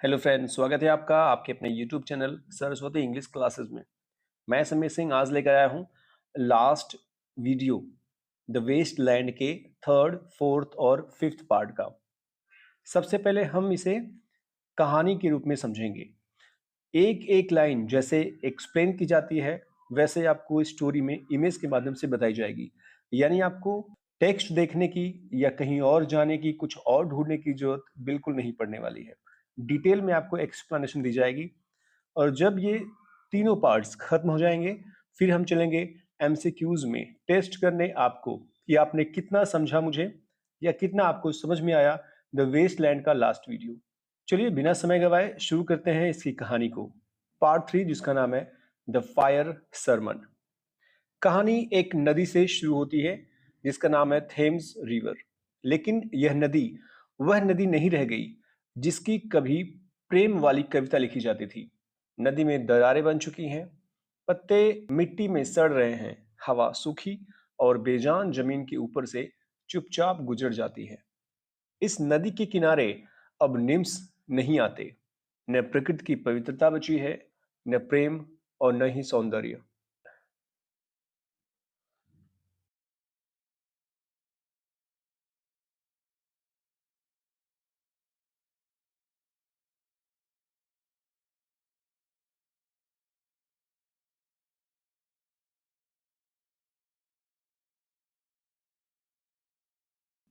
Hello friends, स्वागत है आपका आपके अपने YouTube channel Saraswati English classes में। मैं समीर सिंह आज लेकर आया हूँ last video the Waste Land के थर्ड, फोर्थ और फिफ्थ पार्ट का। सबसे पहले हम इसे कहानी के रूप में समझेंगे। एक एक लाइन जैसे एक्सप्लेन की जाती है वैसे आपको इस स्टोरी में इमेज के माध्यम से बताई जाएगी। यानी आपको टेक्स्ट देखने की या कहीं और जाने की, कुछ और ढूंढने की जरूरत बिल्कुल नहीं पड़ने वाली है। डिटेल में आपको एक्सप्लेनेशन दी जाएगी और जब ये तीनों पार्ट्स खत्म हो जाएंगे फिर हम चलेंगे एमसीक्यूज में टेस्ट करने आपको कि आपने कितना समझा मुझे या कितना आपको समझ में आया द वेस्टलैंड का लास्ट वीडियो। चलिए बिना समय गवाए शुरू करते हैं इसकी कहानी को। पार्ट 3 जिसका नाम है द फायर सरमन। कहानी एक नदी से शुरू होती है जिसका नाम है थेम्स रिवर। लेकिन यह नदी वह नदी नहीं रह गई जिसकी कभी प्रेम वाली कविता लिखी जाती थी। नदी में दरारें बन चुकी हैं, पत्ते मिट्टी में सड़ रहे हैं, हवा सूखी और बेजान जमीन के ऊपर से चुपचाप गुजर जाती है। इस नदी के किनारे अब निम्स नहीं आते। न प्रकृति की पवित्रता बची है, न प्रेम और न ही सौंदर्य।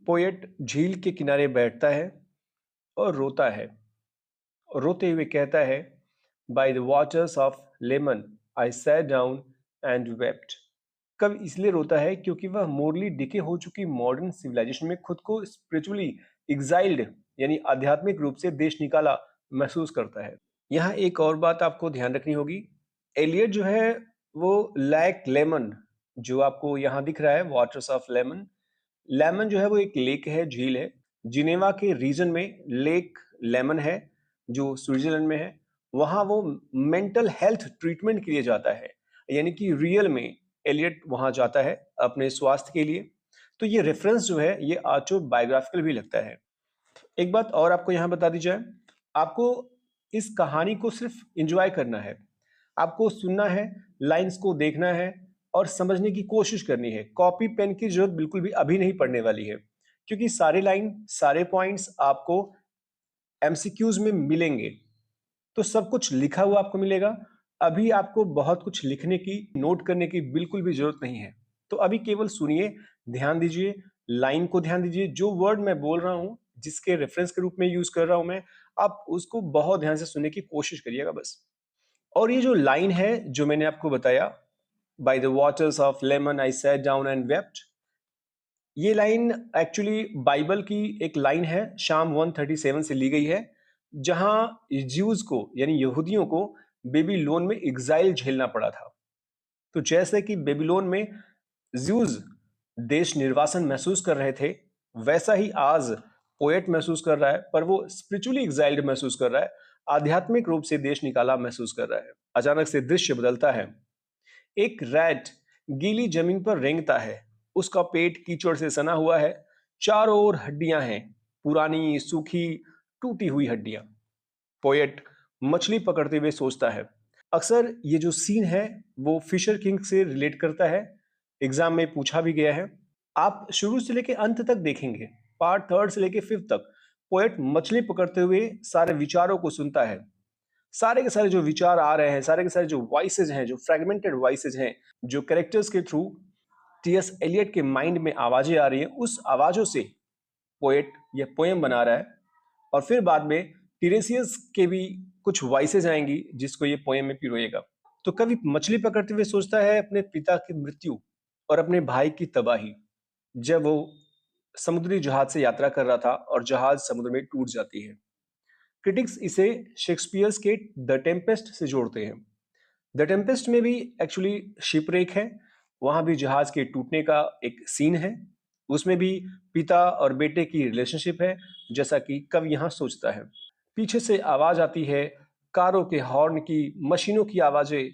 पोएट झील के किनारे बैठता है और रोता है। रोते हुए कहता है, by the waters of lemon I sat down and wept. कब इसलिए रोता है क्योंकि वह मोरली डिके हो चुकी मॉडर्न सिविलाइजेशन में खुद को स्पिरिचुअली एग्जाइल्ड यानी आध्यात्मिक रूप से देश निकाला महसूस करता है। यहाँ एक और बात आपको ध्यान रखनी होगी। एलियट जो है वो लैक लेमन, जो आपको यहाँ दिख रहा है वाटर्स ऑफ लेमन, लेमन जो है वो एक लेक है, झील है। जिनेवा के रीजन में लेक लेमन है जो स्विट्जरलैंड में है। वहां वो मेंटल हेल्थ ट्रीटमेंट के लिए जाता है, यानी कि रियल में एलियट वहां जाता है अपने स्वास्थ्य के लिए। तो ये रेफरेंस जो है ये ऑटोबायोग्राफिकल भी लगता है। एक बात और आपको यहाँ बता दी जाए, आपको इस कहानी को सिर्फ एंजॉय करना है, आपको सुनना है, लाइंस को देखना है और समझने की कोशिश करनी है। कॉपी पेन की जरूरत बिल्कुल भी अभी नहीं पड़ने वाली है क्योंकि सारे लाइन सारे पॉइंट्स आपको एमसीक्यूज में मिलेंगे। तो सब कुछ लिखा हुआ आपको मिलेगा। अभी आपको बहुत कुछ लिखने की, नोट करने की बिल्कुल भी जरूरत नहीं है। तो अभी केवल सुनिए, ध्यान दीजिए, लाइन को ध्यान दीजिए। जो वर्ड मैं बोल रहा हूं, जिसके रेफरेंस के रूप में यूज कर रहा हूं मैं, आप उसको बहुत ध्यान से सुनने की कोशिश करिएगा बस। और ये जो लाइन है जो मैंने आपको बताया, by the waters of lemon I sat down and wept, ये लाइन एक्चुअली बाइबल की एक लाइन है, शाम 137 से ली गई है, जहां ज्यूज को यानी यहूदियों को बेबीलोन में एग्जाइल झेलना पड़ा था। तो जैसे कि बेबीलोन में ज्यूज देश निर्वासन महसूस कर रहे थे, वैसा ही आज पोएट महसूस कर रहा है, पर वो स्पिरिचुअली एग्जाइल्ड महसूस कर रहा है, आध्यात्मिक रूप से देश निकाला महसूस कर रहा है। अचानक से दृश्य बदलता है। एक रैट गीली जमीन पर रेंगता है। उसका पेट कीचड़ से सना हुआ है। चारों ओर हड्डियां हैं, पुरानी, सूखी, टूटी हुई हड्डियां। पोएट मछली पकड़ते हुए सोचता है। अक्सर ये जो सीन है वो फिशर किंग से रिलेट करता है, एग्जाम में पूछा भी गया है। आप शुरू से लेके अंत तक देखेंगे, पार्ट थर्ड से लेके फिफ्थ तक पोएट मछली पकड़ते हुए सारे विचारों को सुनता है। सारे के सारे जो विचार आ रहे हैं, सारे के सारे जो वॉइसेज हैं, जो फ्रेगमेंटेड वॉइसेज हैं, जो कैरेक्टर्स के थ्रू टीएस एलियट के माइंड में आवाजें आ रही हैं, उस आवाजों से पोएट यह पोएम बना रहा है। और फिर बाद में टीरेसियस के भी कुछ वॉइसेज आएंगी जिसको ये पोएम में पिरोएगा। तो कवि मछली पकड़ते हुए सोचता है अपने पिता की मृत्यु और अपने भाई की तबाही, जब वो समुद्री जहाज से यात्रा कर रहा था और जहाज समुद्र में टूट जाती है। क्रिटिक्स इसे शेक्सपियर्स के द टेम्पेस्ट से जोड़ते हैं। द टेम्पेस्ट में भी एक्चुअली शिपरेक है, वहां भी जहाज के टूटने का एक सीन है। उसमें भी पिता और बेटे की रिलेशनशिप है, जैसा कि कवि यहाँ सोचता है। पीछे से आवाज आती है कारों के हॉर्न की, मशीनों की आवाजें।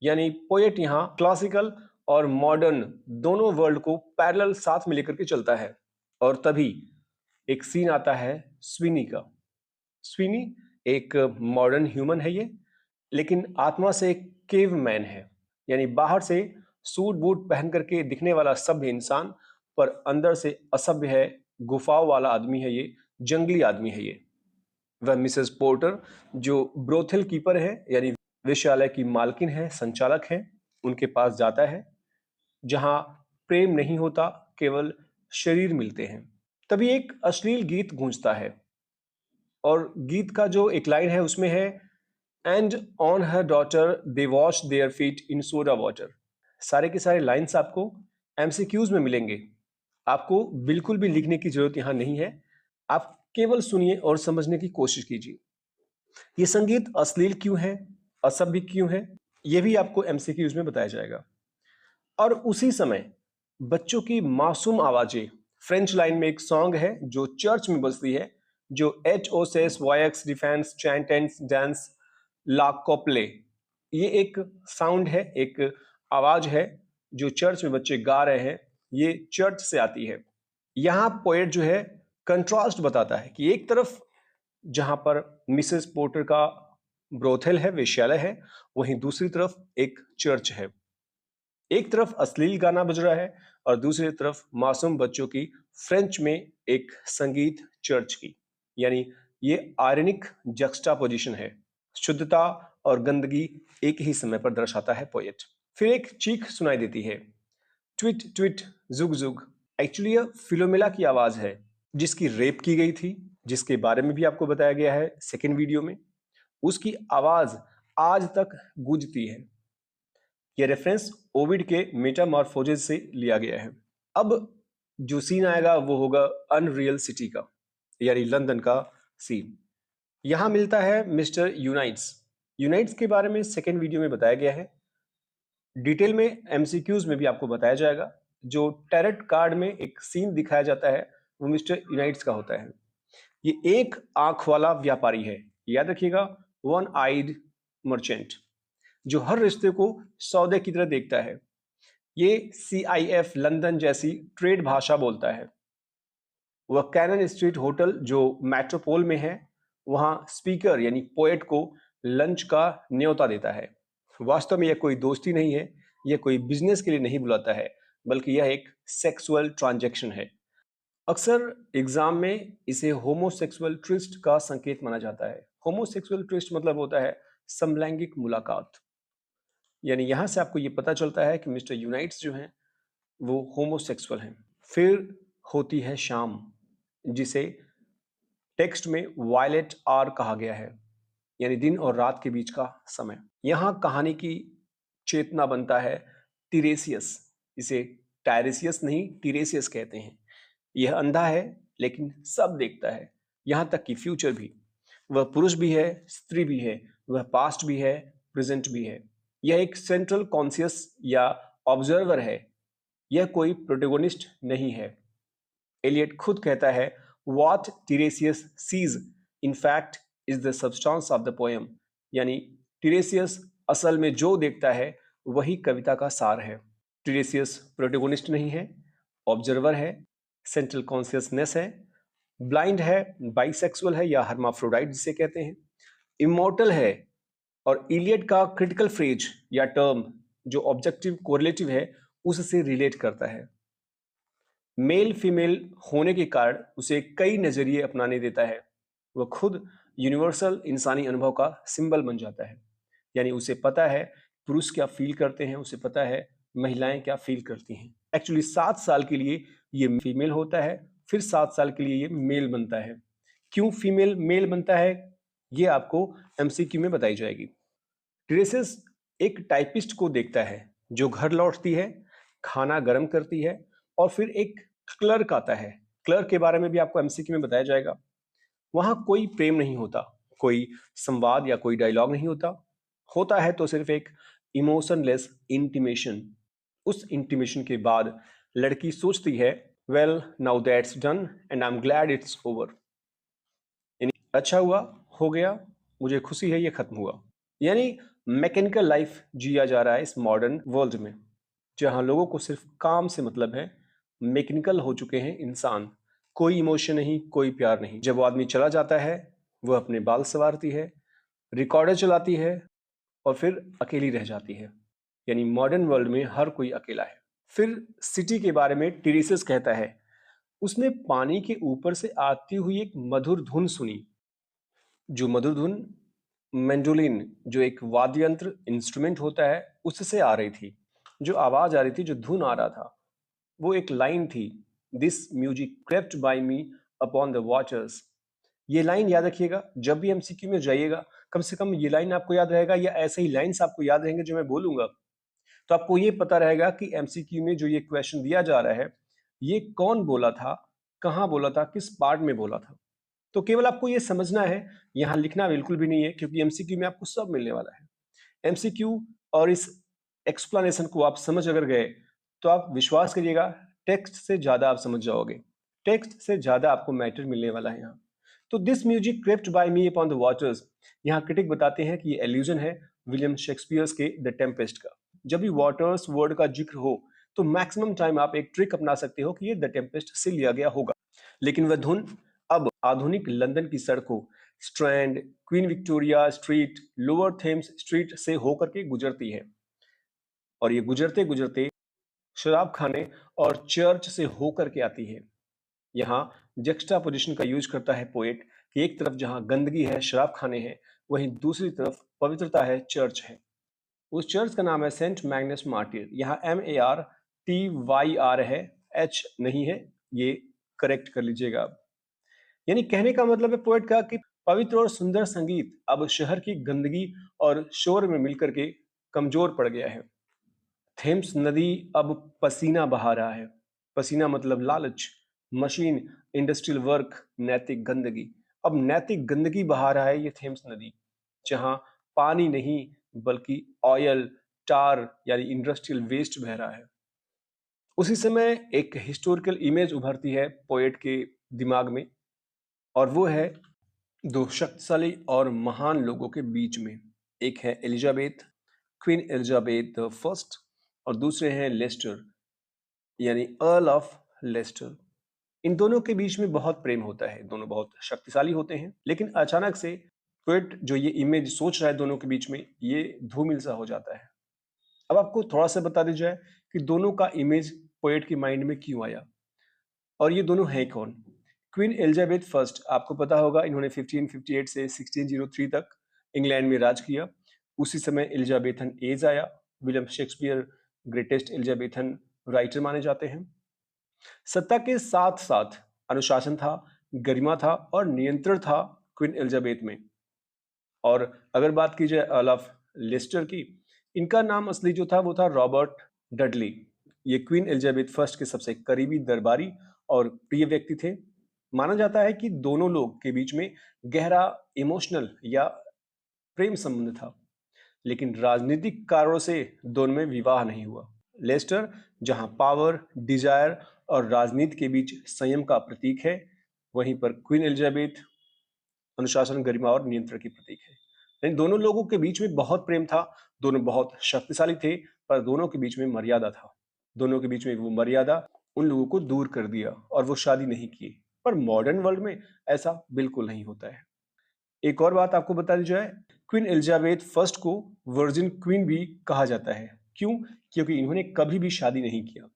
यानी पोएट यहाँ क्लासिकल और मॉडर्न दोनों वर्ल्ड को पैरेलल साथ में लेकर के चलता है। और तभी एक सीन आता है स्विनी का। स्विनी एक मॉडर्न ह्यूमन है ये, लेकिन आत्मा से एक केव मैन है। यानी बाहर से सूट बूट पहन करके दिखने वाला सभ्य इंसान, पर अंदर से असभ्य है, गुफाओं वाला आदमी है ये, जंगली आदमी है ये। वह मिसेस पोर्टर जो ब्रोथेल कीपर है, यानी वेश्यालय की मालकिन है, संचालक है, उनके पास जाता है, जहां प्रेम नहीं होता, केवल शरीर मिलते हैं। तभी एक अश्लील गीत गूंजता है, और गीत का जो एक लाइन है उसमें है, and on her daughter they wash their feet in soda water. सारे के सारे लाइंस आपको एमसीक्यूज में मिलेंगे। आपको बिल्कुल भी लिखने की जरूरत यहां नहीं है, आप केवल सुनिए और समझने की कोशिश कीजिए। ये संगीत अश्लील क्यों है, असभ्य क्यों है, ये भी आपको एमसीक्यूज में बताया जाएगा। और उसी समय बच्चों की मासूम आवाजें, फ्रेंच लाइन में एक सॉन्ग है जो चर्च में बजती है, जो एच ओ सेस वायक्स डिफेंस चैंटेंस डांस ला कोप्ले। ये एक साउंड है, एक आवाज है जो चर्च में बच्चे गा रहे हैं, ये चर्च से आती है। यहाँ पोएट जो है कंट्रास्ट बताता है कि एक तरफ जहां पर मिसेस पोर्टर का ब्रोथेल है, वेश्यालय है, वहीं दूसरी तरफ एक चर्च है। एक तरफ अश्लील गाना बज रहा है और दूसरी तरफ मासूम बच्चों की फ्रेंच में एक संगीत चर्च की। यानी ये आयरनिक जक्स्टापोजिशन है, शुद्धता और गंदगी एक ही समय पर दर्शाता है पोएट। फिर एक चीख सुनाई देती है, ट्विट ट्विट जुग जुग। एक्चुअली यह फिलोमेला की आवाज है, जिसकी रेप की गई थी, जिसके बारे में भी आपको बताया गया है सेकेंड वीडियो में। उसकी आवाज आज तक गूंजती है। यह रेफरेंस ओविड के मेटामॉर्फोजेस से लिया गया है। अब जो सीन आएगा वो होगा अनरियल सिटी का, यानी लंदन का सीन। यहां मिलता है मिस्टर यूनाइट्स। यूनाइट्स के बारे में सेकेंड वीडियो में बताया गया है, डिटेल में एमसीक्यूज में भी आपको बताया जाएगा। जो टैरेट कार्ड में एक सीन दिखाया जाता है वो मिस्टर यूनाइट्स का होता है। ये एक आंख वाला व्यापारी है, याद रखिएगा, वन आइड मर्चेंट, जो हर रिश्ते को सौदे की तरह देखता है। ये CIF लंदन जैसी ट्रेड भाषा बोलता है। वह कैनन स्ट्रीट होटल जो मेट्रोपोल में है, वहां स्पीकर यानी पोएट को लंच का न्योता देता है। वास्तव में यह कोई दोस्ती नहीं है, यह कोई बिजनेस के लिए नहीं बुलाता है, बल्कि यह एक सेक्सुअल ट्रांजैक्शन है। अक्सर एग्जाम में इसे होमोसेक्सुअल ट्रिस्ट का संकेत माना जाता है। होमोसेक्सुअल ट्रिस्ट मतलब होता है समलैंगिक मुलाकात। यानी यहां से आपको ये पता चलता है कि मिस्टर यूनाइट्स जो हैं वो होमोसेक्सुअल हैं। फिर होती है शाम, जिसे टेक्स्ट में वायलेट आवर कहा गया है, यानी दिन और रात के बीच का समय। यहां कहानी की चेतना बनता है टीरेसियस। इसे टायरेसियस नहीं, टीरेसियस कहते हैं। यह अंधा है लेकिन सब देखता है, यहां तक कि फ्यूचर भी। वह पुरुष भी है, स्त्री भी है, वह पास्ट भी है, प्रेजेंट भी है। यह एक सेंट्रल कॉन्शियस या ऑब्जर्वर है, यह कोई प्रोटेगोनिस्ट नहीं है। एलियट खुद कहता है, what Tiresias sees in fact is the substance of the poem. यानी टीरेसियस असल में जो देखता है वही कविता का सार है। टीरेसियस प्रोटेगोनिस्ट नहीं है, ऑब्जर्वर है, सेंट्रल कॉन्शियसनेस है, ब्लाइंड है, बाइसेक्सुअल है या हर्माफ्रोडाइट जिसे कहते हैं, इमोर्टल है। और इलियट का क्रिटिकल फ्रेज या टर्म जो ऑब्जेक्टिव कोरिलेटिव है उससे रिलेट करता है। मेल फीमेल होने के कारण उसे कई नजरिए अपनाने देता है। वह खुद यूनिवर्सल इंसानी अनुभव का सिंबल बन जाता है। यानी उसे पता है पुरुष क्या फील करते हैं, उसे पता है महिलाएं क्या फील करती हैं। एक्चुअली 7 साल के लिए ये फीमेल होता है, फिर 7 साल के लिए ये मेल बनता है। क्यों फीमेल मेल बनता है ये आपको एमसीक्यू में बताई जाएगी। टीरेसियस एक टाइपिस्ट को देखता है जो घर लौटती है, खाना गर्म करती है, और फिर एक क्लर्क आता है। क्लर्क के बारे में भी आपको एमसीक्यू में बताया जाएगा। वहां कोई प्रेम नहीं होता, कोई संवाद या कोई डायलॉग नहीं होता। होता है तो सिर्फ एक इमोशनलेस इंटीमेशन। उस इंटीमेशन के बाद लड़की सोचती है, well now that's done and I am glad it's over. अच्छा हुआ, हो गया, मुझे खुशी है ये खत्म हुआ। यानी मैकेनिकल लाइफ जिया जा रहा है इस मॉडर्न वर्ल्ड में, जहां लोगों को सिर्फ काम से मतलब है। मैकेनिकल हो चुके हैं इंसान, कोई इमोशन नहीं, कोई प्यार नहीं। जब वो आदमी चला जाता है वो अपने बाल संवारती है, रिकॉर्डर चलाती है और फिर अकेली रह जाती है। यानी मॉडर्न वर्ल्ड में हर कोई अकेला है। फिर सिटी के बारे में टीरेसिस कहता है, उसने पानी के ऊपर से आती हुई एक मधुर धुन सुनी। जो मधुर धुन मैंडोलिन, जो एक वाद्य यंत्र इंस्ट्रूमेंट होता है, उससे आ रही थी। जो आवाज आ रही थी, जो धुन आ रहा था, वो एक लाइन थी, this music crept by me upon the waters. ये लाइन याद रखिएगा, जब भी एमसीक्यू में जाइएगा कम से कम ये लाइन आपको याद रहेगा, या ऐसे ही लाइंस आपको याद रहेंगे जो मैं बोलूंगा, तो आपको ये पता रहेगा कि एमसीक्यू में जो ये क्वेश्चन दिया जा रहा है, ये कौन बोला था, कहाँ बोला था, किस पार्ट में बोला था। तो केवल आपको ये समझना है, यहाँ लिखना बिल्कुल भी नहीं है, क्योंकि एमसीक्यू में आपको सब मिलने वाला है। एमसीक्यू और इस एक्सप्लेनेशन को आप समझ अगर गए तो आप विश्वास करिएगा, टेक्स्ट से ज्यादा आप समझ जाओगे, टेक्स्ट से ज्यादा आपको मैटर मिलने वाला है यहाँ। तो this music crept by me upon the waters, यहाँ क्रिटिक बताते हैं कि ये एल्यूजन है विलियम शेक्सपियर्स के द टेम्पेस्ट का। जब भी वाटर्स वर्ड का जिक्र हो तो मैक्सिमम टाइम आप एक ट्रिक अपना सकते हो कि ये द टेम्पेस्ट से लिया गया होगा। लेकिन वह धुन अब आधुनिक लंदन की सड़कों, strand, queen Victoria street, lower Thames street से होकर के गुजरती है। और ये गुजरते गुजरते शराब खाने और चर्च से होकर के आती है। यहाँ जक्स्टा पोजिशन का यूज करता है पोएट कि एक तरफ जहाँ गंदगी है, शराब खाने हैं, वहीं दूसरी तरफ पवित्रता है, चर्च है। उस चर्च का नाम है सेंट मैग्नस मार्टिर। यहाँ MARTYR है, H नहीं है, ये करेक्ट कर लीजिएगा आप। यानी कहने का मतलब है पोएट का कि पवित्र और सुंदर संगीत अब शहर की गंदगी और शोर में मिलकर के कमजोर पड़ गया है। थेम्स नदी अब पसीना बहा रहा है। पसीना मतलब लालच, मशीन, इंडस्ट्रियल वर्क, नैतिक गंदगी। अब नैतिक गंदगी बहा रहा है ये थेम्स नदी, जहां पानी नहीं बल्कि ऑयल, टार यानी इंडस्ट्रियल वेस्ट बह रहा है। उसी समय एक हिस्टोरिकल इमेज उभरती है पोएट के दिमाग में, और वो है दो शक्तिशाली और महान लोगों के बीच में। एक है Elizabeth, queen Elizabeth the first, और दूसरे हैं लेस्टर यानी अर्ल ऑफ लेस्टर। इन दोनों के बीच में बहुत प्रेम होता है, दोनों बहुत शक्तिशाली होते हैं, लेकिन अचानक से पोएट जो ये इमेज सोच रहा है दोनों के बीच में, ये धूमिल सा हो जाता है। अब आपको थोड़ा सा बता दी जाए कि दोनों का इमेज पोएट के माइंड में क्यों आया, और ये दोनों हैं कौन। क्वीन एलिजाबेथ फर्स्ट, आपको पता होगा, इन्होंने 1558 से 1603 तक इंग्लैंड में राज किया। उसी समय एलिजाबेथन एज आया। William Shakespeare greatest Elizabethan writer माने जाते हैं। सत्ता के साथ साथ अनुशासन था, गरिमा था और नियंत्रण था क्वीन एलिजाबेथ में। और अगर बात की जाए अर्ल ऑफ लेस्टर की, इनका नाम असली जो था वो था रॉबर्ट डडली। ये क्वीन एलिजाबेथ फर्स्ट के सबसे करीबी दरबारी और प्रिय व्यक्ति थे। माना जाता है कि दोनों लोग के बीच में गहरा इमोशनल या प्रेम संबंध था, लेकिन राजनीतिक कारणों से दोनों में विवाह नहीं हुआ। लेस्टर जहां पावर, डिजायर और राजनीति के बीच संयम का प्रतीक है, वहीं पर क्वीन एलिजाबेथ अनुशासन, गरिमा और नियंत्रण की प्रतीक है। यानी दोनों लोगों के बीच में बहुत प्रेम था, दोनों बहुत शक्तिशाली थे, पर दोनों के बीच में मर्यादा था। दोनों के बीच में वो मर्यादा उन लोगों को दूर कर दिया और वो शादी नहीं की। पर मॉडर्न वर्ल्ड में ऐसा बिल्कुल नहीं होता है। एक और बात आपको बता दी जाए, क्वीन एलिजाबेथ फर्स्ट को वर्जिन क्वीन भी कहा जाता है। क्यों? क्योंकि इन्होंने कभी भी शादी नहीं किया।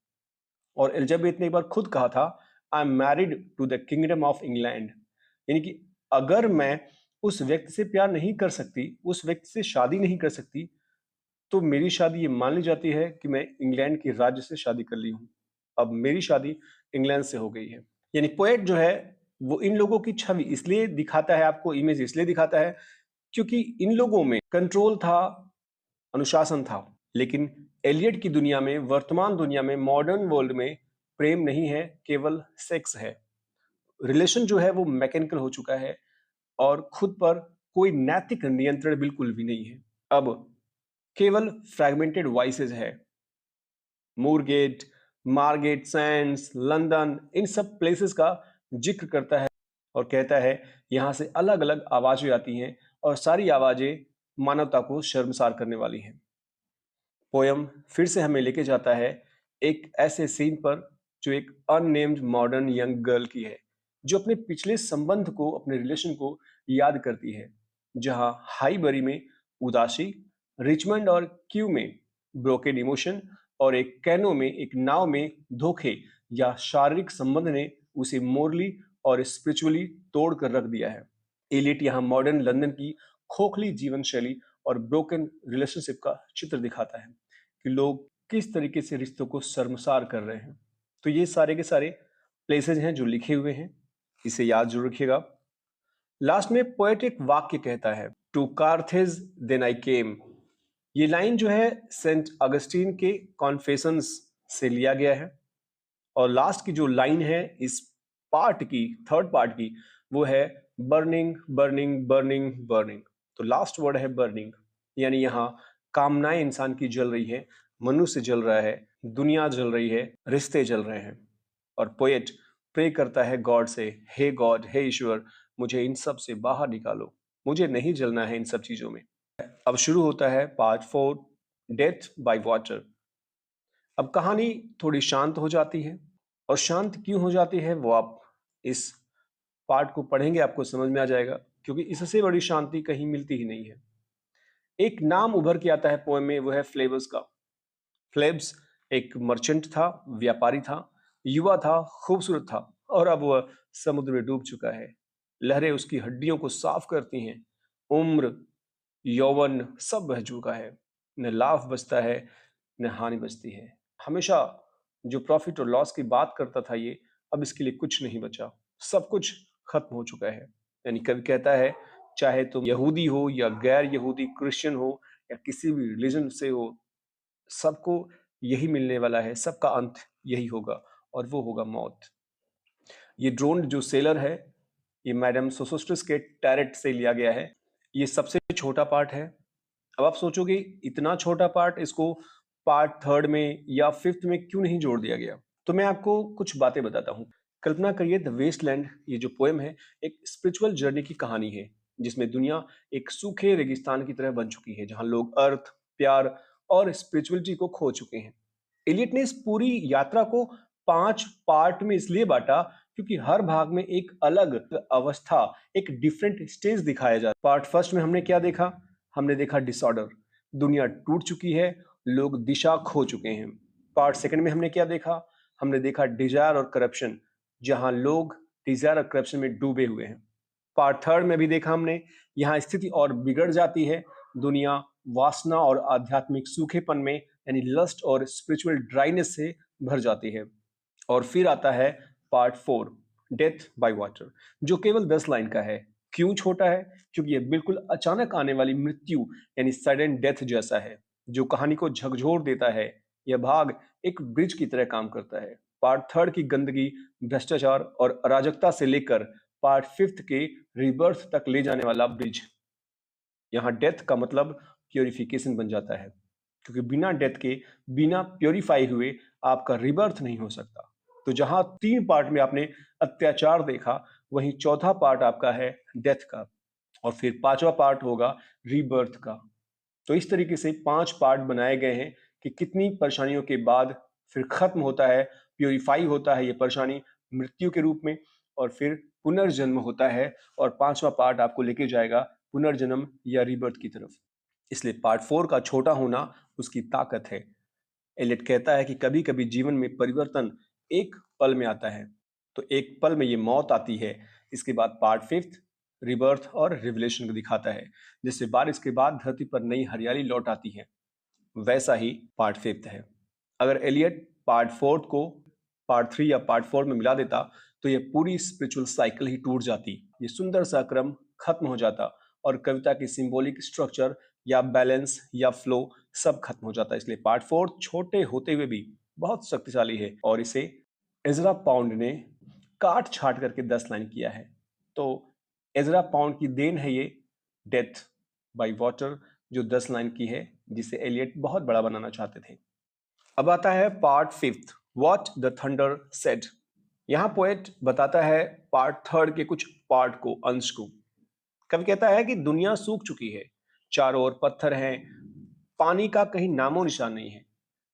और एलिजाबेथ ने एक बार खुद कहा था, I am married to the kingdom of England. यानी कि अगर मैं उस व्यक्ति से प्यार नहीं कर सकती, उस व्यक्ति से शादी नहीं कर सकती, तो मेरी शादी ये मान ली जाती है कि मैं इंग्लैंड के राज्य से शादी कर ली हूँ। अब मेरी शादी इंग्लैंड से हो गई है। यानी पोएट जो है वो इन लोगों की छवि इसलिए दिखाता है, आपको इमेज इसलिए दिखाता है क्योंकि इन लोगों में कंट्रोल था, अनुशासन था। लेकिन एलियट की दुनिया में, वर्तमान दुनिया में, मॉडर्न वर्ल्ड में प्रेम नहीं है, केवल सेक्स है। रिलेशन जो है वो मैकेनिकल हो चुका है और खुद पर कोई नैतिक नियंत्रण बिल्कुल भी नहीं है। अब केवल फ्रैगमेंटेड वॉइसेस है। मूरगेट, मार्गेट सैंड्स, लंदन, इन सब प्लेसेस का जिक्र करता है और कहता है यहाँ से अलग अलग आवाजें आती हैं और सारी आवाजें मानवता को शर्मसार करने वाली हैं। पोयम फिर से हमें लेके जाता है एक ऐसे सीन पर जो एक अननेम्ड मॉडर्न यंग गर्ल की है, जो अपने पिछले संबंध को, अपने रिलेशन को याद करती है, जहां हाईबरी में उदासी, रिचमंड और क्यू में ब्रोकन इमोशन और एक कैनो में एक नाव में धोखे या शारीरिक संबंध ने उसे मोरली और स्पिरिचुअली तोड़ कर रख दिया है। एलियट यहाँ मॉडर्न लंदन की खोखली जीवन शैली और ब्रोकन रिलेशनशिप का चित्र दिखाता है कि लोग किस तरीके से रिश्तों को शर्मसार कर रहे हैं। तो ये सारे के सारे प्लेसेज हैं जो लिखे हुए हैं, इसे याद जरूर रखिएगा। लास्ट में पोएट एक वाक्य कहता है, टू कार्थेज देन आई केम। ये लाइन जो है सेंट अगस्टीन के कॉन्फेशंस से लिया गया है। और लास्ट की जो लाइन है इस पार्ट की, थर्ड पार्ट की, वो है बर्निंग बर्निंग बर्निंग बर्निंग। तो लास्ट वर्ड है बर्निंग, यानी यहाँ कामनाएं इंसान की जल रही है, मनुष्य जल रहा है, दुनिया जल रही है, रिश्ते जल रहे हैं। और पोएट प्रे करता है गॉड से, हे गॉड, हे ईश्वर, मुझे इन सब से बाहर निकालो, मुझे नहीं जलना है इन सब चीजों में। अब शुरू होता है पार्ट 4, डेथ बाय वाटर। अब कहानी थोड़ी शांत हो जाती है, और शांत क्यों हो जाती है वो आप इस पार्ट को पढ़ेंगे आपको समझ में आ जाएगा, क्योंकि इससे बड़ी शांति कहीं मिलती ही नहीं है। एक नाम उभर के आता है पोएम में, वो है फ्लेबस का। फ्लेब्स एक मर्चेंट था, व्यापारी था, युवा था, खूबसूरत था, और अब वह समुद्र में डूब चुका है। लहरें उसकी हड्डियों को साफ करती हैं। उम्र, यौवन सब बह चुका है। न लाभ बचता है, न हानि बचती है। हमेशा जो प्रॉफिट और लॉस की बात करता था ये, अब इसके लिए कुछ नहीं बचा, सब कुछ खत्म हो चुका है। यानी कवि कहता है, चाहे तुम यहूदी हो या गैर यहूदी, क्रिश्चियन हो या किसी भी रिलीजन से हो, सबको यही मिलने वाला है, सबका अंत यही होगा, और वो होगा मौत। ये ड्रोन जो सेलर है, ये मैडम सोसोस्ट्रस के टैरेट से लिया गया है। ये सबसे छोटा पार्ट है। अब आप सोचोगे इतना छोटा पार्ट, इसको पार्ट थर्ड में या फिफ्थ में क्यों नहीं जोड़ दिया गया? तो मैं आपको कुछ बातें बताता हूँ। कल्पना करिए द वेस्टलैंड, ये जो पोएम है, एक स्पिरिचुअल जर्नी की कहानी है, जिसमें दुनिया एक सूखे रेगिस्तान की तरह बन चुकी है, जहां लोग अर्थ, प्यार और स्पिरिचुअलिटी को खो चुके हैं। एलियट ने इस पूरी यात्रा को 5 पार्ट में इसलिए बांटा क्योंकि हर भाग में एक अलग अवस्था, एक डिफरेंट स्टेज दिखाया जाता है। पार्ट फर्स्ट में हमने क्या देखा? हमने देखा डिसऑर्डर, दुनिया टूट चुकी है, लोग दिशा खो चुके हैं। पार्ट सेकंड में हमने क्या देखा? हमने देखा डिजायर और करप्शन, जहां लोग डिजायर और करप्शन में डूबे हुए हैं। पार्ट थर्ड में भी देखा हमने, यहाँ स्थिति और बिगड़ जाती है, दुनिया वासना और आध्यात्मिक सूखेपन में, यानी लस्ट और स्पिरिचुअल ड्राइनेस से भर जाती है। और फिर आता है पार्ट 4, डेथ बाय वाटर, जो केवल 10 लाइन का है। क्यों छोटा है? क्योंकि यह बिल्कुल अचानक आने वाली मृत्यु, यानी सडन डेथ जैसा है, जो कहानी को झकझोर देता है। यह भाग एक ब्रिज की तरह काम करता है। पार्ट थर्ड की गंदगी, भ्रष्टाचार और अराजकता से लेकर पार्ट फिफ्थ के रिबर्थ तक ले जाने वाला ब्रिज। यहाँ डेथ का मतलब प्योरिफिकेशन बन जाता है, क्योंकि बिना डेथ के, बिना प्योरीफाई हुए आपका रिबर्थ नहीं हो सकता। तो जहां 3 पार्ट में आपने अत्याचार देखा, वहीं चौथा पार्ट आपका है डेथ का, और फिर 5वां पार्ट होगा रीबर्थ का। तो इस तरीके से 5 पार्ट बनाए गए हैं कि कितनी परेशानियों के बाद फिर खत्म होता है, प्योरीफाई होता है ये परेशानी मृत्यु के रूप में, और फिर पुनर्जन्म होता है, और 5वां पार्ट आपको लेके जाएगा पुनर्जन्म या रीबर्थ की तरफ। इसलिए पार्ट 4 का छोटा होना उसकी ताकत है। एलियट कहता है कि कभी कभी जीवन में परिवर्तन एक पल में आता है, तो एक पल में ये मौत आती है। इसके बाद पार्ट 5 रिबर्थ और रिवलेशन को दिखाता है, जिससे बारिश के बाद धरती पर नई हरियाली लौट आती है। वैसा ही पार्ट 5 है। अगर एलियट पार्ट 4 को पार्ट 3 या पार्ट 4 में मिला देता, तो ये पूरी स्पिरिचुअल साइकिल ही टूट जाती, ये सुंदर सा क्रम खत्म हो जाता, और कविता की सिंबॉलिक स्ट्रक्चर या बैलेंस या फ्लो सब खत्म हो जाता है। इसलिए पार्ट 4 छोटे होते हुए भी बहुत शक्तिशाली है, और इसे एजरा पाउंड ने काट छाट करके 10 लाइन किया है। तो एजरा पाउंड की देन है ये डेथ बाय वाटर, जो 10 लाइन की है, जिसे एलियट बहुत बड़ा बनाना चाहते थे। अब आता है part 5, what the thunder said. यहां पोएट बताता है पार्ट थर्ड के कुछ पार्ट को, अंश को। कवि कहता है कि दुनिया सूख चुकी है, चारों ओर पत्थर हैं, पानी का कहीं नामो निशान नहीं है।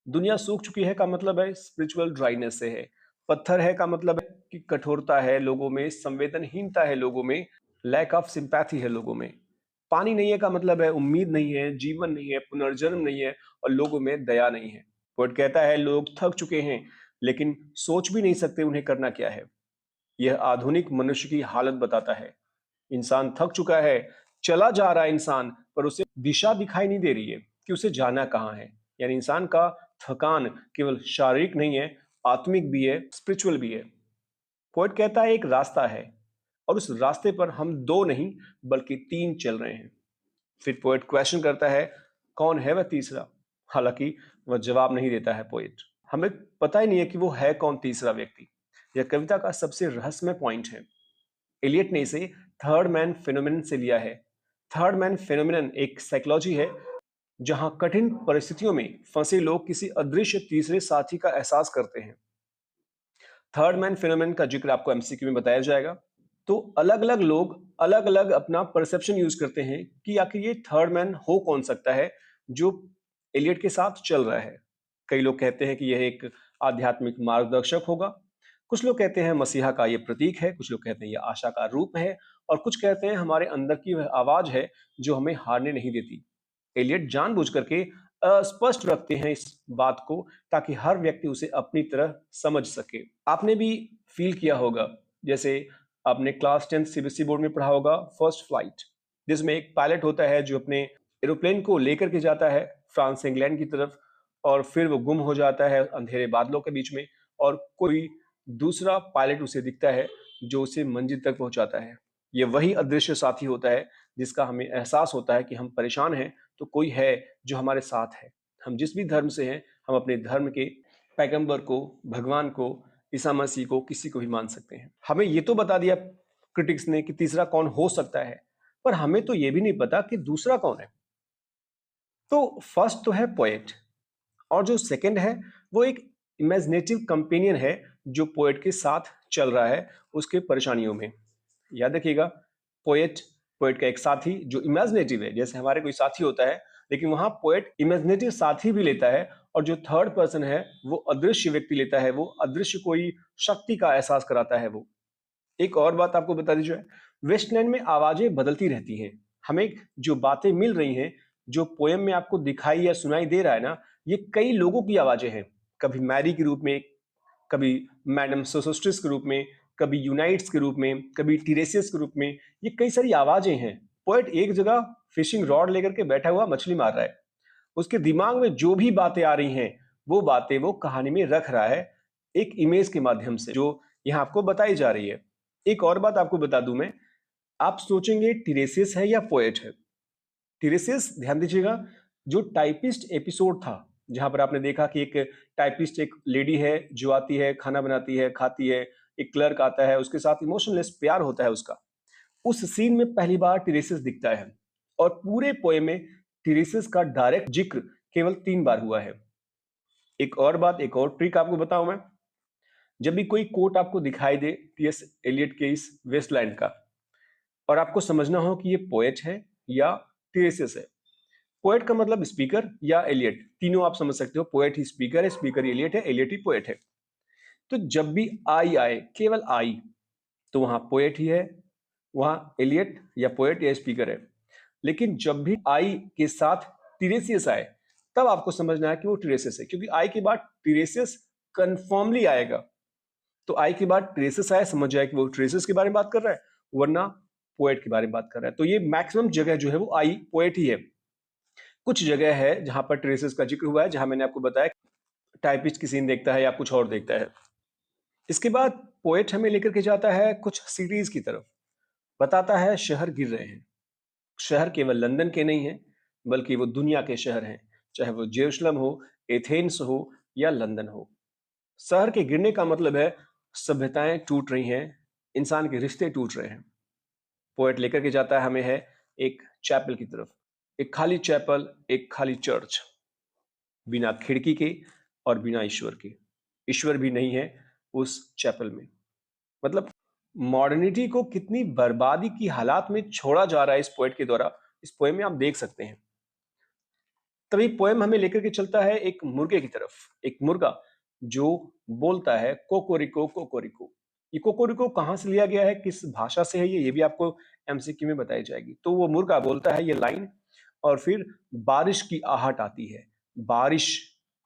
दुनिया सूख चुकी है का मतलब है स्पिरिचुअल ड्राइनेस से है। पत्थर है का मतलब है कि कठोरता है लोगों में, संवेदनहीनता है लोगों में, लैक ऑफ सिंपैथी है लोगों में। पानी नहीं है का मतलब है उम्मीद नहीं है, जीवन नहीं है, पुनर्जन्म नहीं है और लोगों में दया नहीं है। पोएट कहता है लोग थक चुके हैं लेकिन सोच भी नहीं सकते उन्हें करना क्या है। यह आधुनिक मनुष्य की हालत बताता है। इंसान थक चुका है, चला जा रहा है इंसान, पर उसे दिशा दिखाई नहीं दे रही है कि उसे जाना कहाँ है। यानी इंसान का थकान केवल शारीरिक नहीं है, आत्मिक भी है, स्पिरिचुअल भी है। पोएट कहता है एक रास्ता है और उस रास्ते पर हम दो नहीं बल्कि तीन चल रहे हैं। फिर पोएट क्वेश्चन करता है कौन है वह तीसरा। हालांकि वह जवाब नहीं देता है पोएट। हमें पता ही नहीं है कि वो है कौन तीसरा व्यक्ति। यह कविता का सबसे रहस्यमय पॉइंट है। एलियट ने इसे थर्ड मैन फिनोमिनन से लिया है। थर्ड मैन फिनोमिनन एक साइकोलॉजी है जहां कठिन परिस्थितियों में फंसे लोग किसी अदृश्य तीसरे साथी का एहसास करते हैं। थर्ड मैन फिनोमिनन का जिक्र आपको एमसीक्यू में बताया जाएगा। तो अलग अलग लोग अलग अलग अपना परसेप्शन यूज करते हैं कि आखिर ये थर्ड मैन हो कौन सकता है जो एलियट के साथ चल रहा है। कई लोग कहते हैं कि यह एक आध्यात्मिक मार्गदर्शक होगा, कुछ लोग कहते हैं मसीहा का ये प्रतीक है, कुछ लोग कहते हैं यह आशा का रूप है और कुछ कहते हैं हमारे अंदर की वह आवाज है जो हमें हारने नहीं देती। एलियट जानबूझ करके अस्पष्ट रखते हैं इस बात को ताकि हर व्यक्ति उसे अपनी तरह समझ सके। आपने भी फील किया होगा, जैसे आपने क्लास 10 सीबीएसई बोर्ड में पढ़ा होगा फर्स्ट फ्लाइट, जिसमें एक पायलट होता है जो अपने एरोप्लेन को लेकर के जाता है फ्रांस से इंग्लैंड की तरफ और फिर वो गुम हो जाता है अंधेरे बादलों के बीच में और कोई दूसरा पायलट उसे दिखता है जो उसे मंजिल तक पहुंचाता है। ये वही अदृश्य साथी होता है जिसका हमें एहसास होता है कि हम परेशान हैं तो कोई है जो हमारे साथ है। हम जिस भी धर्म से हैं, हम अपने धर्म के पैगंबर को, भगवान को, ईसा मसीह को, किसी को भी मान सकते हैं। हमें ये तो बता दिया क्रिटिक्स ने कि तीसरा कौन हो सकता है, पर हमें तो ये भी नहीं पता कि दूसरा कौन है। तो फर्स्ट तो है पोएट और जो सेकंड है वो एक इमेजिनेटिव कंपेनियन है जो पोएट के साथ चल रहा है उसके परेशानियों में। याद रखिएगा, पोएट पोएट का एक साथी जो इमेजिनेटिव है, जैसे हमारे कोई साथी होता है लेकिन वहां पोएट इमेजिनेटिव साथी भी लेता है और जो थर्ड पर्सन है वो अदृश्य व्यक्ति लेता है, वो अदृश्य कोई शक्ति का एहसास कराता है। वो एक और बात आपको बता दी जाए, वेस्टलैंड में आवाजें बदलती रहती हैं। हमें जो बातें मिल रही हैं, जो पोयम में आपको दिखाई या सुनाई दे रहा है ना, ये कई लोगों की आवाजें हैं। कभी मैरी के रूप में, कभी मैडम सोसोस्ट्रिस के रूप में, कभी यूनाइट्स के रूप में, कभी टीरेसियस के रूप में। ये कई सारी आवाजें हैं। पोएट एक जगह फिशिंग रॉड लेकर के बैठा हुआ मछली मार रहा है। उसके दिमाग में जो भी बातें आ रही हैं वो बातें वो कहानी में रख रहा है एक इमेज के माध्यम से जो यहाँ आपको बताई जा रही है। एक और बात आपको बता दूं मैं, आप सोचेंगे टीरेसियस है या पोएट है। टीरेसियस, ध्यान दीजिएगा, जो टाइपिस्ट एपिसोड था जहां पर आपने देखा कि एक टाइपिस्ट, एक लेडी है जो आती है, खाना बनाती है, खाती है, एक क्लर्क आता है, उसके साथ इमोशनलेस प्यार होता है उसका। उस सीन में पहली बार टीरेसियस दिखता है और पूरे पोएम में टीरेसियस का डायरेक्ट जिक्र केवल 3 बार हुआ है। एक और बात, एक और ट्रिक आपको बताऊं मैं, जब भी कोई कोट आपको दिखाई दे टीएस एलियट के इस वेस्टलैंड का और आपको समझना हो कि ये पोएट है या टीरेसियस है। पोएट का मतलब स्पीकर या एलियट, तीनों आप समझ सकते हो। पोएट ही स्पीकर है, स्पीकर ही एलियट है, एलियट ही पोएट है। तो जब भी आई आए, केवल आई, तो वहां पोएट ही है, वहां एलियट या पोएट या स्पीकर है। लेकिन जब भी आई के साथ टीरेसियस आए तब आपको समझना है कि वो टीरेसियस है, क्योंकि आई के बाद टीरेसियस कंफर्मली आएगा। तो आई के बाद टीरेसियस आए, समझ जाए कि वो टीरेसियस के बारे में बात कर रहा है, वरना पोएट के बारे में बात कर रहा है। तो ये मैक्सिमम जगह जो है वो आई पोएट ही है। कुछ जगह है जहां पर टीरेसियस का जिक्र हुआ है, जहां मैंने आपको बताया टाइपिस्ट की सीन देखता है या कुछ और देखता है। इसके बाद पोएट हमें लेकर के जाता है कुछ सिटीज की तरफ, बताता है शहर गिर रहे हैं। शहर केवल लंदन के नहीं हैं बल्कि वो दुनिया के शहर हैं, चाहे वो जेरूशलम हो, एथेंस हो या लंदन हो। शहर के गिरने का मतलब है सभ्यताएं टूट रही हैं, इंसान के रिश्ते टूट रहे हैं। पोएट लेकर के जाता है हमें है एक चैपल की तरफ, एक खाली चैपल, एक खाली चर्च, बिना खिड़की के और बिना ईश्वर के। ईश्वर भी नहीं है उस चैपल में। मतलब मॉडर्निटी को कितनी बर्बादी की हालात में छोड़ा जा रहा है इस पोएट के द्वारा, इस पोएम में आप देख सकते हैं। तभी पोएम हमें लेकर के चलता है एक मुर्गे की तरफ, एक मुर्गा जो बोलता है कोकोरिको कोकोरिको। ये कोकोरिको कहाँ से लिया गया है, किस भाषा से है ये भी आपको एमसीक्यू में बताई जाएगी। तो वो मुर्गा बोलता है ये लाइन, और फिर बारिश की आहट आती है। बारिश,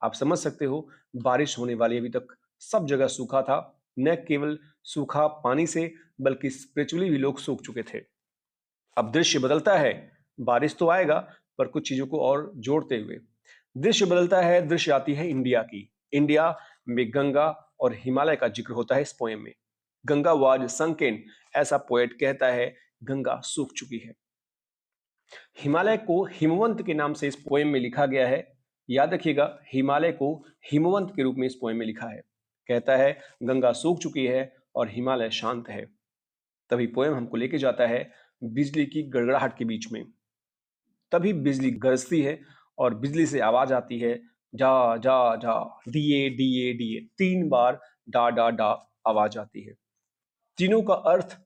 आप समझ सकते हो, बारिश होने वाली, अभी तक सब जगह सूखा था, न केवल सूखा पानी से बल्कि स्पिरिचुअली भी लोग सूख चुके थे। अब दृश्य बदलता है, बारिश तो आएगा पर कुछ चीजों को और जोड़ते हुए दृश्य बदलता है। दृश्य आती है इंडिया की। इंडिया में गंगा और हिमालय का जिक्र होता है इस पोएम में। गंगा वाज संकेन, ऐसा पोएट कहता है, गंगा सूख चुकी है। हिमालय को हिमवंत के नाम से इस पोएम में लिखा गया है। याद रखिएगा, हिमालय को हिमवंत के रूप में इस पोएम में लिखा है। कहता है गंगा सूख चुकी है और हिमालय शांत है। तभी पोएम हमको लेके जाता है बिजली की गड़गड़ाहट के बीच में। तभी बिजली गरजती है और बिजली से आवाज आती है, जा जा जा, डीए डीए डीए, 3 बार डा डा डा आवाज आती है। तीनों का अर्थ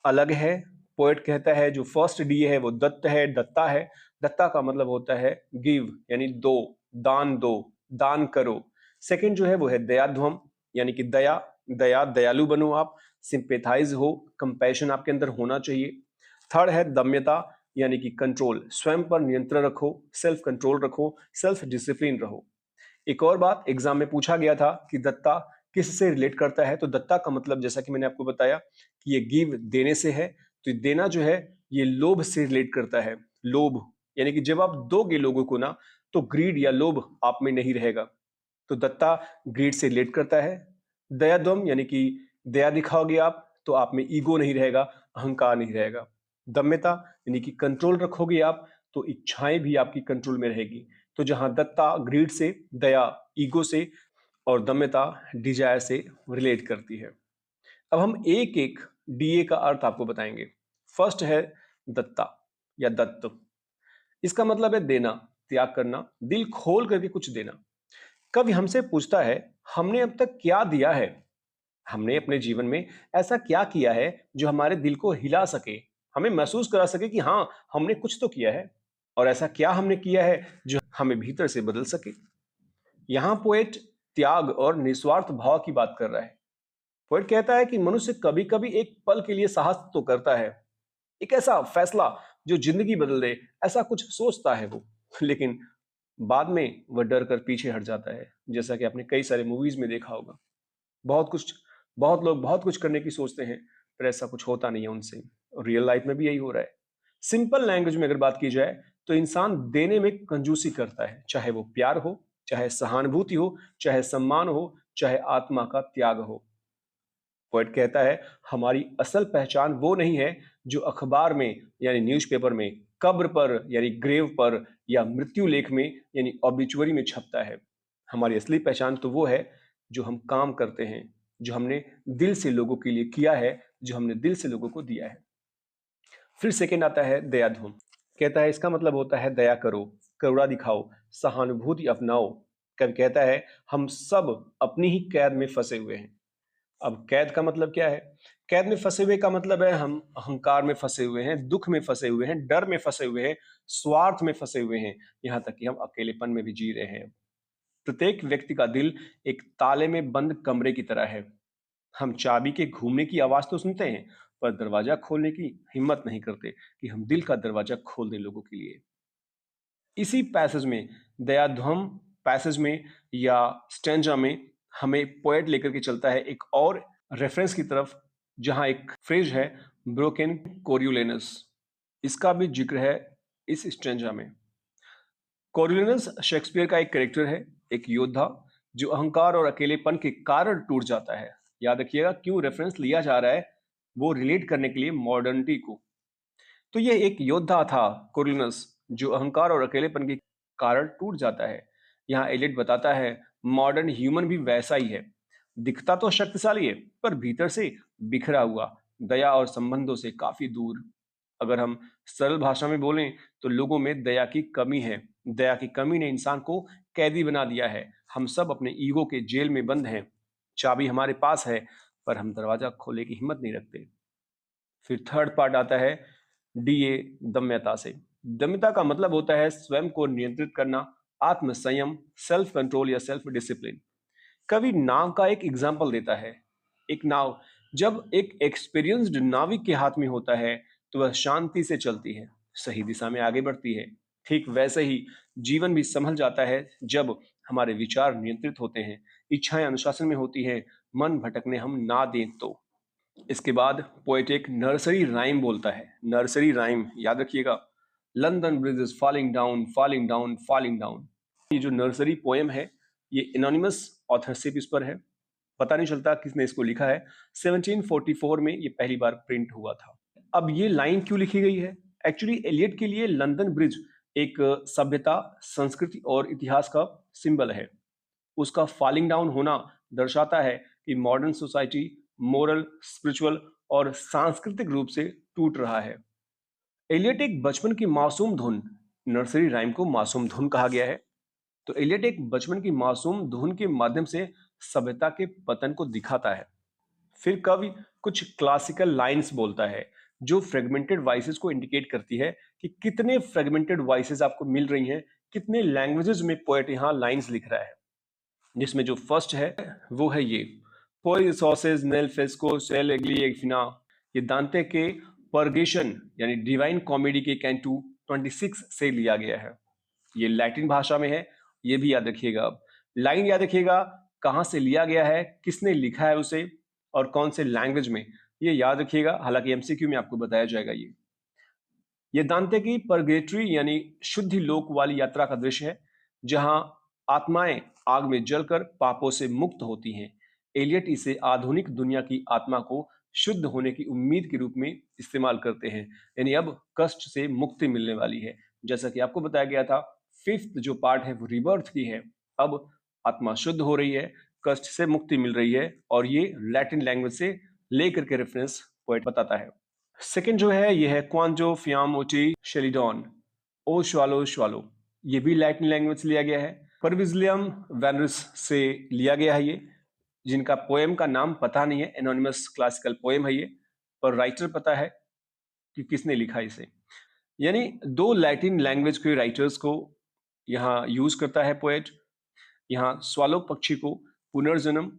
अलग है। पोएट कहता है जो फर्स्ट डी है वो दत्त है, दत्ता है। दत्ता का मतलब होता है गिव, यानी दो, दान करो। सेकंड जो है वो है दयाध्वम, यानी कि दया, दयालु बनो आप, सिंपेथाइज हो, कंपैशन आपके अंदर होना चाहिए। थर्ड है दम्यता, यानी कि कंट्रोल, स्वयं पर नियंत्रण रखो, सेल्फ कंट्रोल रखो, सेल्फ डिसिप्लिन रहो। एक और बात एग्जाम में पूछा गया था कि दत्ता किससे रिलेट करता है, तो दत्ता का मतलब जैसा कि मैंने आपको बताया कि ये गिव देने से है। तो देना जो है ये लोभ से रिलेट करता है। लोभ यानी कि जब आप दोगे लोगों को ना, तो ग्रीड या लोभ आप में नहीं रहेगा। तो दत्ता ग्रीड से रिलेट करता है। दयाद्वम यानी कि दया दिखाओगे आप तो आप में ईगो नहीं रहेगा, अहंकार नहीं रहेगा। दम्यता यानी कि कंट्रोल रखोगे आप तो इच्छाएं भी आपकी कंट्रोल में रहेगी। तो जहां दत्ता ग्रीड से, दया ईगो से, और दम्यता डिजायर से रिलेट करती है। अब हम एक एक डीए का अर्थ आपको बताएंगे। फर्स्ट है दत्ता या दत्त। इसका मतलब है देना, त्याग करना, दिल खोल करके कुछ देना। कभी हमसे पूछता है हमने अब तक क्या दिया है, हमने अपने जीवन में ऐसा क्या किया है जो हमारे दिल को हिला सके, हमें महसूस करा सके कि हाँ हमने कुछ तो किया है, और ऐसा क्या हमने किया है जो हमें भीतर से बदल सके। यहां पोएट त्याग और निस्वार्थ भाव की बात कर रहा है। पोएट कहता है कि मनुष्य कभी कभी एक पल के लिए साहस तो करता है, एक ऐसा फैसला जो जिंदगी बदल दे, ऐसा कुछ सोचता है वो, लेकिन बाद में वह डर कर पीछे हट जाता है। जैसा कि आपने कई सारे मूवीज में देखा होगा, बहुत कुछ, बहुत लोग बहुत कुछ करने की सोचते हैं पर ऐसा कुछ होता नहीं है उनसे। रियल लाइफ में भी यही हो रहा है। सिंपल लैंग्वेज में अगर बात की जाए तो इंसान देने में कंजूसी करता है, चाहे वो प्यार हो, चाहे सहानुभूति हो, चाहे सम्मान हो, चाहे आत्मा का त्याग हो। पोएट कहता है हमारी असल पहचान वो नहीं है जो अखबार में यानी न्यूज़पेपर में, कब्र पर यानी ग्रेव पर, या मृत्यु लेख में यानी ऑब्ituary में छपता है। हमारी असली पहचान तो वो है जो हम काम करते हैं, जो हमने दिल से लोगों के लिए किया है, जो हमने दिल से लोगों को दिया है। फिर सेकंड आता है दयाधुम। कहता है इसका मतलब होता है दया करो, करुणा दिखाओ, सहानुभूति अपनाओ। कवि कहता है हम सब अपनी ही कैद में फंसे हुए हैं। अब कैद का मतलब क्या है? कैद में फंसे हुए का मतलब है हम अहंकार में फंसे हुए हैं, दुख में फंसे हुए हैं, डर में फंसे हुए हैं, स्वार्थ में फंसे हुए हैं, यहां तक कि हम अकेलेपन में भी जी रहे हैं। प्रत्येक व्यक्ति का दिल एक ताले में बंद कमरे की तरह है। हम चाबी के घूमने की आवाज तो सुनते हैं पर दरवाजा खोलने की हिम्मत नहीं करते कि हम दिल का दरवाजा खोल दें लोगों के लिए। इसी पैसेज में, दयाध्वम पैसेज में या स्टेंजा में, हमें पोएट लेकर के चलता है एक और रेफरेंस की तरफ, जहां एक फ्रेज है ब्रोकन कोरियोलेनस। इसका भी जिक्र है इस स्टेंजा में। कोरियोलेनस शेक्सपियर का एक कैरेक्टर है, एक योद्धा जो अहंकार और अकेलेपन के कारण टूट जाता है। याद रखिएगा क्यों रेफरेंस लिया जा रहा है, वो रिलेट करने के लिए मॉडर्निटी को। तो ये एक योद्धा था कोरियोलिनस जो अहंकार और अकेलेपन के कारण टूट जाता है। यहाँ एलियट बताता है मॉडर्न ह्यूमन भी वैसा ही है, दिखता तो शक्तिशाली है पर भीतर से बिखरा हुआ, दया और संबंधों से काफी दूर। अगर हम सरल भाषा में बोलें तो लोगों में दया की कमी है। दया की कमी ने इंसान को कैदी बना दिया है। हम सब अपने ईगो के जेल में बंद हैं। चाबी हमारे पास है पर हम दरवाजा खोलने की हिम्मत नहीं रखते। फिर थर्ड पार्ट आता है डीए दम्यता से। दम्यता का मतलब होता है स्वयं को नियंत्रित करना, आत्म संयम, self control or self discipline. कवि नाव का एक एग्जाम्पल देता है। एक नाव जब एक एक्सपीरियंस्ड नाविक के हाथ में होता है तो वह शांति से चलती है, सही दिशा में आगे बढ़ती है। ठीक वैसे ही जीवन भी संभल जाता है जब हमारे विचार नियंत्रित होते हैं, इच्छाएं अनुशासन में होती हैं, मन भटकने हम ना दें तो। इसके बाद पोएट एक नर्सरी राइम बोलता है। नर्सरी राइम याद रखिएगा, London bridge is falling down falling down falling down. ये जो नर्सरी पोएम है ये एनोनिमस ऑथरशिप इस पर है, पता नहीं चलता किसने इसको लिखा है। 1744 में ये पहली बार प्रिंट हुआ था। अब ये लाइन क्यों लिखी गई है? एक्चुअली एलियट के लिए लंदन ब्रिज एक सभ्यता, संस्कृति और इतिहास का सिंबल है। उसका फॉलिंग डाउन होना दर्शाता है कि मॉडर्न सोसाइटी मोरल, स्पिरिचुअल और सांस्कृतिक रूप से टूट रहा है। एलियट एक बचपन की मासूम धुन, नर्सरी राइम को मासूम धुन कहा गया है, तो एलियट एक बचपन की मासूम धुन के माध्यम से सभ्यता के पतन को दिखाता है। फिर कवि कुछ क्लासिकल लाइंस बोलता है जो फ्रेगमेंटेड वॉइसेस को इंडिकेट करती है कि कितने फ्रेगमेंटेड वॉइसेस आपको मिल रही हैं, कितने लैंग्वेजेस में पोएट यहाँ लाइंस लिख रहा है। जिसमें जो फर्स्ट है वो है ये, पोई सॉसेज नेल फेस्को सेल एग्ली एग्फिना। ये दांते के परगेशन यानी डिवाइन कॉमेडी के कैंटू 26 से लिया गया है। ये लैटिन भाषा में है, ये भी याद रखिएगा। अब लाइन याद रखिएगा, कहाँ से लिया गया है, किसने लिखा है उसे और कौन से लैंग्वेज में, ये याद रखिएगा। हालांकि एमसीक्यू में आपको बताया जाएगा। ये दांते की परगेटरी यानी शुद्धि लोक वाली यात्रा का दृश्य है जहां आत्माएं आग में जलकर पापों से मुक्त होती हैं। एलियट इसे आधुनिक दुनिया की आत्मा को शुद्ध होने की उम्मीद के रूप में इस्तेमाल करते हैं, यानी अब कष्ट से मुक्ति मिलने वाली है। जैसा कि आपको बताया गया था, फिफ्थ जो पार्ट है वो रिबर्थ की है। अब आत्मा शुद्ध हो रही है, कष्ट से मुक्ति मिल रही है, और ये लैटिन लैंग्वेज से लेकर के रेफरेंस पोएट बताता है। सेकंड जो है ये है क्वांजो फियामोटी शेलिडॉन, ओ श्वालो श्वालो। ये भी लैटिन लैंग्वेज से लिया गया है। परविजिलियम वेनरिस से लिया गया है ये, जिनका पोएम का नाम पता नहीं है, एनोनिमस क्लासिकल पोएम है ये, पर राइटर पता है कि किसने लिखा इसे। यानी दो लैटिन लैंग्वेज के राइटर्स को यहाँ यूज करता है पोएट। यहाँ स्वालो पक्षी को पुनर्जन्म,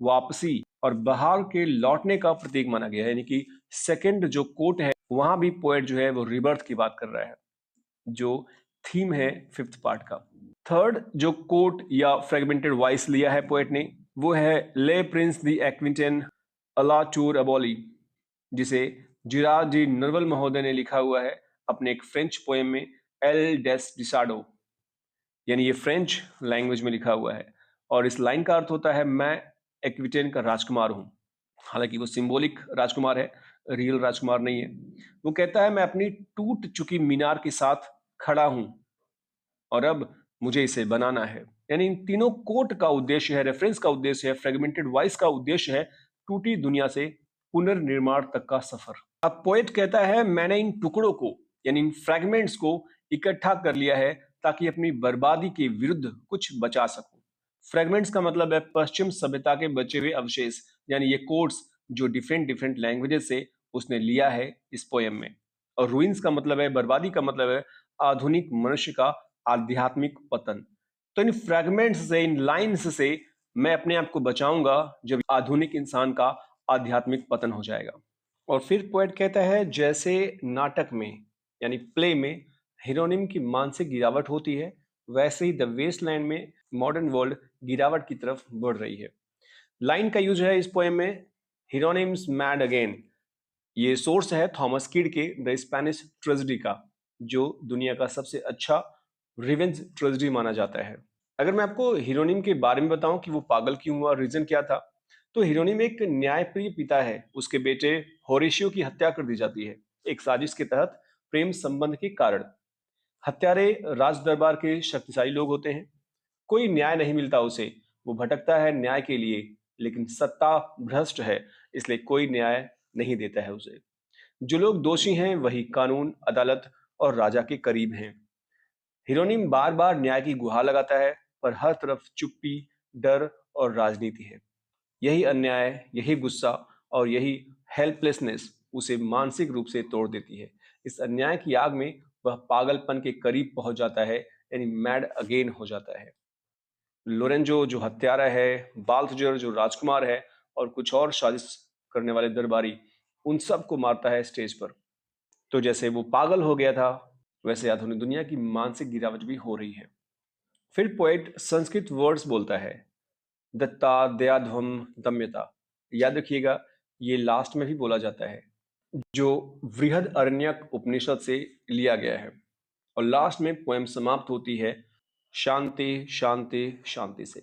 वापसी और बहार के लौटने का प्रतीक माना गया है। यानी कि सेकंड जो कोट है वहां भी पोएट जो है वो रिबर्थ की बात कर रहा है, जो थीम है फिफ्थ पार्ट का। थर्ड जो कोट या फ्रेगमेंटेड वॉइस लिया है पोएट ने वो है ले प्रिंस दी एक्विंटेन अला टूर अबोली, जिसे जिराड डी नर्वल महोदय ने लिखा हुआ है अपने एक फ्रेंच पोएम में एल डेस डिसाडो। यानी ये फ्रेंच लैंग्वेज में लिखा हुआ है और इस लाइन का अर्थ होता है मैं एक्विटेन का राजकुमार हूं। हालांकि वो सिंबॉलिक राजकुमार है, रियल राजकुमार नहीं है। वो कहता है मैं अपनी टूट चुकी मीनार के साथ खड़ा हूं और अब मुझे इसे बनाना है। यानी इन तीनों कोट का उद्देश्य है, रेफरेंस का उद्देश्य है, फ्रेगमेंटेड वॉइस का उद्देश्य है टूटी दुनिया से पुनर्निर्माण तक का सफर। अब पोएट कहता है मैंने इन टुकड़ों को यानी इन फ्रैगमेंट्स को इकट्ठा कर लिया है ताकि अपनी बर्बादी के विरुद्ध कुछ बचा सकूं। फ्रैगमेंट्स का मतलब है पश्चिम सभ्यता के बचे हुए अवशेष, यानी ये कोड्स जो डिफरेंट डिफरेंट लैंग्वेजेस से उसने लिया है इस पोएम में। और रूइंस का मतलब है, बर्बादी का मतलब है आधुनिक मनुष्य का आध्यात्मिक पतन। तो इन फ्रैगमेंट्स से, इन लाइंस से मैं अपने आप को बचाऊंगा जब आधुनिक इंसान का आध्यात्मिक पतन हो जाएगा। और फिर पोएट कहता है जैसे नाटक में यानी प्ले में हीरोनिम की मानसिक गिरावट होती है, वैसे ही द वेस्टलैंड में मॉडर्न वर्ल्ड गिरावट की तरफ बढ़ रही है। लाइन का यूज है इस पोएम में, हीरोनिम्स मैड अगेन। ये सोर्स है थॉमस किड के द स्पेनिश ट्रेजेडी का, जो दुनिया का सबसे अच्छा रिवेंज ट्रेजेडी माना जाता है। अगर मैं आपको हीरोनिम के बारे में बताऊं कि वो पागल क्यों हुआ, रीजन क्या था, तो हीरोनिम एक न्यायप्रिय पिता है। उसके बेटे होरेशियो की हत्या कर दी जाती है एक साजिश के तहत, प्रेम संबंध के कारण। हत्यारे राज दरबार के शक्तिशाली लोग होते हैं, कोई न्याय नहीं मिलता उसे, वो भटकता है न्याय के लिए, लेकिन सत्ता भ्रष्ट है इसलिए कोई न्याय नहीं देता है उसे। जो लोग दोषी हैं वही कानून, अदालत और राजा के करीब हैं। हिरोनिम बार बार न्याय की गुहार लगाता है, पर हर तरफ चुप्पी, डर और राजनीति है। यही अन्याय, यही गुस्सा और यही हेल्पलेसनेस उसे मानसिक रूप से तोड़ देती है। इस अन्याय की आग में वह पागलपन के करीब पहुंच जाता है, यानी मैड अगेन हो जाता है। लोरेंजो जो हत्यारा है, बाल्थजर जो राजकुमार है और कुछ और साजिश करने वाले दरबारी उन सबको मारता है स्टेज पर। तो जैसे वो पागल हो गया था, वैसे आधुनिक दुनिया की मानसिक गिरावट भी हो रही है। फिर पोएट संस्कृत वर्ड्स बोलता है, दत्ता दयाध्वम दम्यता। याद रखिएगा, ये लास्ट में भी बोला जाता है, जो बृहद अरण्यक उपनिषद से लिया गया है। और लास्ट में पोएम समाप्त होती है शांति शांति शांति से।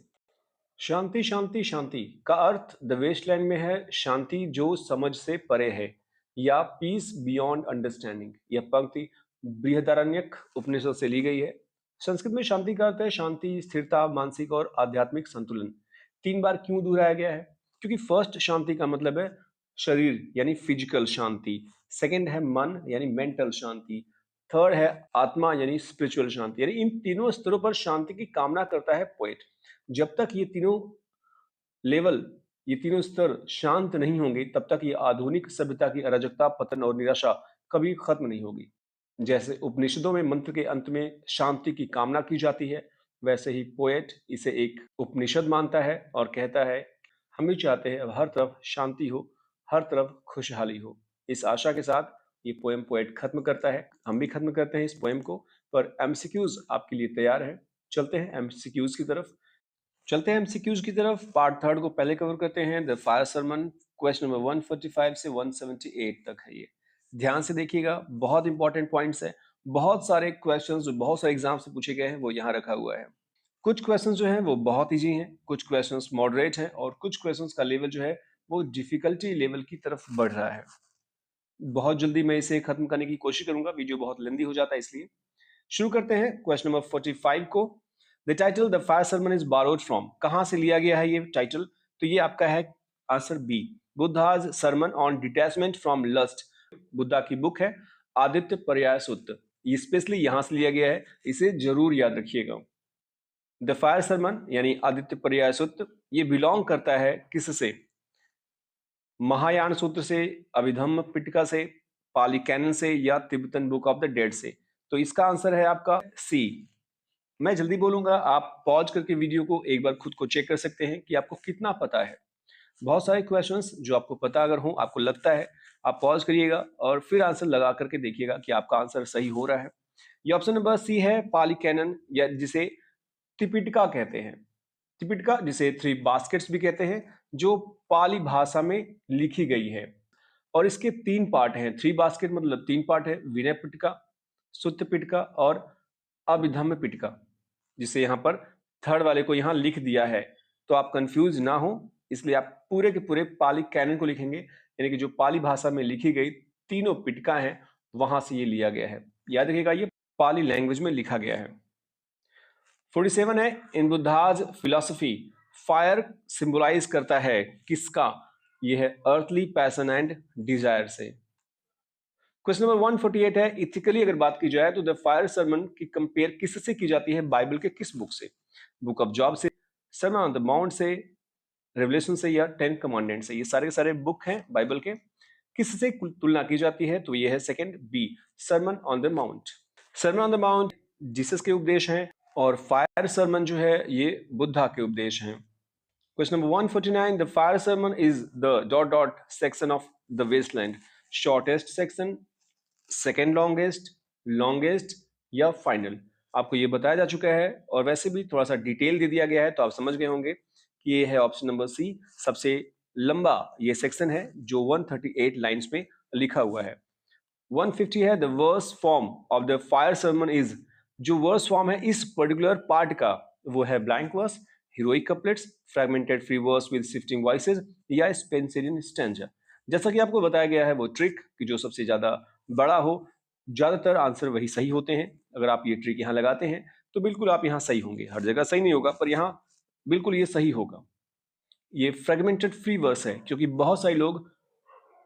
शांति शांति शांति का अर्थ द वेस्टलैंड में है शांति जो समझ से परे है, या पीस बियॉन्ड अंडरस्टैंडिंग। यह पंक्ति बृहदारण्यक उपनिषद से ली गई है। संस्कृत में शांति का अर्थ है शांति, स्थिरता, मानसिक और आध्यात्मिक संतुलन। 3 बार क्यों दोहराया गया है? क्योंकि फर्स्ट शांति का मतलब है शरीर यानी फिजिकल शांति, सेकंड है मन यानी मेंटल शांति, थर्ड है आत्मा यानी स्पिरिचुअल शांति। यानी इन तीनों स्तरों पर शांति की कामना करता है पोएट। जब तक ये तीनों लेवल, ये तीनों स्तर शांत नहीं होंगे, तब तक ये आधुनिक सभ्यता की अराजकता, पतन और निराशा कभी खत्म नहीं होगी। जैसे उपनिषदों में मंत्र के अंत में शांति की कामना की जाती है, वैसे ही पोएट इसे एक उपनिषद मानता है और कहता है हम भी चाहते हैं अब हर तरफ शांति हो, हर तरफ खुशहाली हो। इस आशा के साथ ये पोएम पोएट खत्म करता है। हम भी खत्म करते हैं इस पोएम को, पर एमसीक्यूज आपके लिए तैयार है। चलते हैं एमसीक्यूज की तरफ। पार्ट थर्ड को पहले कवर करते हैं। The fire sermon, question number 145 से 178 तक है ये। ध्यान से देखिएगा, बहुत इंपॉर्टेंट पॉइंट्स है। बहुत सारे क्वेश्चंस जो बहुत सारे एग्जाम से पूछे गए हैं वो यहाँ रखा हुआ है। कुछ क्वेश्चंस जो हैं वो बहुत इजी हैं, कुछ क्वेश्चंस मॉडरेट हैं और कुछ क्वेश्चंस का लेवल जो है वो डिफिकल्टी लेवल की तरफ बढ़ रहा है। बहुत जल्दी मैं इसे खत्म करने की कोशिश करूंगा, वीडियो बहुत लेंदी हो जाता है इसलिए। शुरू करते हैं क्वेश्चन नंबर 45 को। The title the fire sermon is borrowed from, कहां से लिया गया है ये टाइटल? तो ये आपका है answer B, Buddha's sermon on detachment from lust. Buddha की बुक है आदित्य पर्याय सूत्र, ये स्पेशली यहां से लिया गया है, इसे जरूर याद रखिएगा। द फायर सरमन यानी आदित्य पर्याय सूत्र, ये बिलोंग करता है किससे? महायान सूत्र से, अभिधम्म पिटका से, पाली कैनन से, या Tibetan book of the dead से। तो इसका आंसर है आपका सी। मैं जल्दी बोलूंगा, आप पॉज करके वीडियो को एक बार खुद को चेक कर सकते हैं कि आपको कितना पता है। बहुत सारे क्वेश्चंस जो आपको पता अगर हो, आपको लगता है, आप पॉज करिएगा और फिर आंसर लगा करके देखिएगा कि आपका आंसर सही हो रहा है। ये ऑप्शन नंबर सी है, पाली कैनन, या जिसे त्रिपिटका कहते हैं। त्रिपिटका जिसे 3 बास्केट्स भी कहते हैं, जो पाली भाषा में लिखी गई है। और इसके 3 पार्ट हैं। 3 बास्केट मतलब 3 पार्ट है, विनय पिटका, सुत्त पिटका और अभिधम्म पिटका, जिसे यहाँ पर थर्ड वाले को यहाँ लिख दिया है। तो आप कंफ्यूज ना हो, इसलिए आप पूरे के पूरे पाली कैनन को लिखेंगे, यानी कि जो पाली भाषा में लिखी गई तीनों पिटका हैं वहां से ये लिया गया है। याद रखिएगा, ये पाली लैंग्वेज में लिखा गया है। 47 है, इन बुद्धाज फिलॉसफी फायर सिंबलाइज करता है किसका? ये है अर्थली पैशन एंड डिजायर से। क्वेश्चन नंबर 148 है, इथिकली अगर बात की जाए तो द फायर सरमन की कंपेयर किससे की जाती है? बाइबल के किस बुक से? बुक ऑफ जॉब से, सरमन ऑन द माउंट से, रेवलेशन से, या 10 कमांडेंट से। ये सारे सारे बुक हैं बाइबल के, किससे तुलना की जाती है? तो ये है second B, sermon on the mount. Sermon on the mount Jesus के उपदेश हैं और फायर सरमन जो है ये बुद्धा के उपदेश हैं। Question number 149, the fire sermon is the dot dot section of the Waste Land, shortest section, second longest, longest, या फाइनल। आपको ये बताया जा चुका है और वैसे भी थोड़ा सा डिटेल दे दिया गया है, तो आप समझ गए होंगे कि ये है ऑप्शन नंबर सी, सबसे लंबा ये सेक्शन है जो 138 लाइंस में लिखा हुआ है। 150 है, the verse form of the fire sermon is, जो वर्स फॉर्म है इस पर्टिकुलर पार्ट का वो है blank verse, heroic couplets, fragmented free verse with shifting voices, या स्पेंसरियन स्टैंजा। जैसा कि आपको बताया गया है वो ट्रिक कि जो सबसे ज्यादा बड़ा हो, ज्यादातर आंसर वही सही होते हैं। अगर आप ये ट्रिक यहाँ लगाते हैं तो बिल्कुल आप यहाँ सही होंगे। हर जगह सही नहीं होगा, पर यहाँ बिल्कुल ये सही होगा। ये फ्रेगमेंटेड फ्री वर्स है क्योंकि बहुत सारे लोग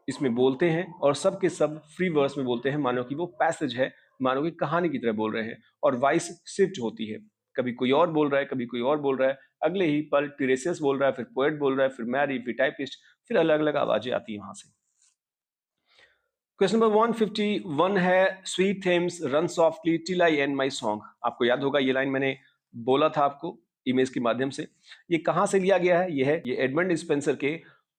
इसमें बोलते हैं और सब के सब फ्री वर्स में बोलते हैं, मानो कि वो पैसेज है, मानो कि कहानी की तरह बोल रहे हैं, और वॉइस शिफ्ट होती है। कभी कोई और बोल रहा है, कभी कोई और बोल रहा है, अगले ही पल टीरेसियस बोल रहा है, फिर पोएट बोल रहा है, फिर मैरी, फिर टाइपिस्ट, फिर अलग अलग आवाजें आती है वहां से। क्वेश्चन नंबर 151 है, sweet Thames run softly till I and my song. आपको याद होगा ये लाइन मैंने बोला था आपको इमेज के माध्यम से। ये कहां से लिया गया है? ये एडमंड स्पेंसर के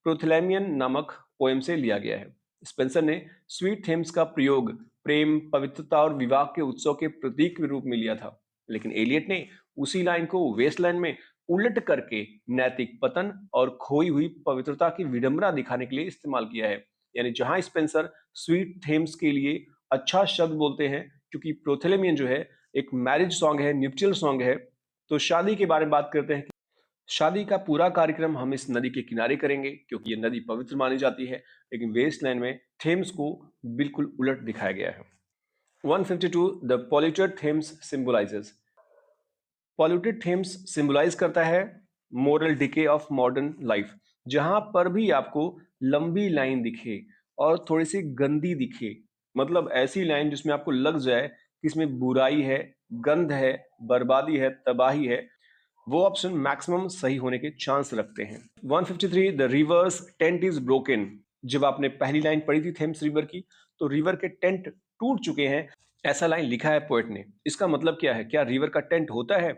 प्रोथलेमियन नामक पोएम से लिया गया है। स्पेंसर ने स्वीट थेम्स का प्रयोग प्रेम, पवित्रता और विवाह के उत्सव के प्रतीक के रूप में लिया था, लेकिन एलियट ने उसी लाइन को वेस्टलैंड में उलट करके नैतिक पतन और खोई हुई पवित्रता की विडंबना दिखाने के लिए इस्तेमाल किया है। यानी जहां स्पेंसर स्वीट थेम्स के लिए अच्छा शब्द बोलते हैं, क्योंकि प्रोथेलेमियन जो है एक मैरिज सॉन्ग है, न्यूप्टियल सॉन्ग है, तो शादी के बारे में बात करते हैं। शादी का पूरा कार्यक्रम हम इस नदी के किनारे करेंगे क्योंकि ये नदी पवित्र मानी जाती है, लेकिन वेस्टलैंड में थेम्स को बिल्कुल उलट दिखाया गया है। 152 the polluted Thames symbolizes. Polluted Thames symbolize करता है moral decay of modern life. जहां पर भी आपको लंबी लाइन दिखे और थोड़ी सी गंदी दिखे, मतलब ऐसी लाइन जिसमें आपको लग जाए कि इसमें बुराई है, गंध है, बर्बादी है, तबाही है, वो ऑप्शन मैक्सिमम सही होने के चांस रखते हैं। 153 the reverse tent is broken. जब आपने पहली लाइन पढ़ी थी थेम्स रिवर की, तो रिवर के टेंट टूट चुके हैं, ऐसा लाइन लिखा है पोएट ने। इसका मतलब क्या है? क्या रिवर का टेंट होता है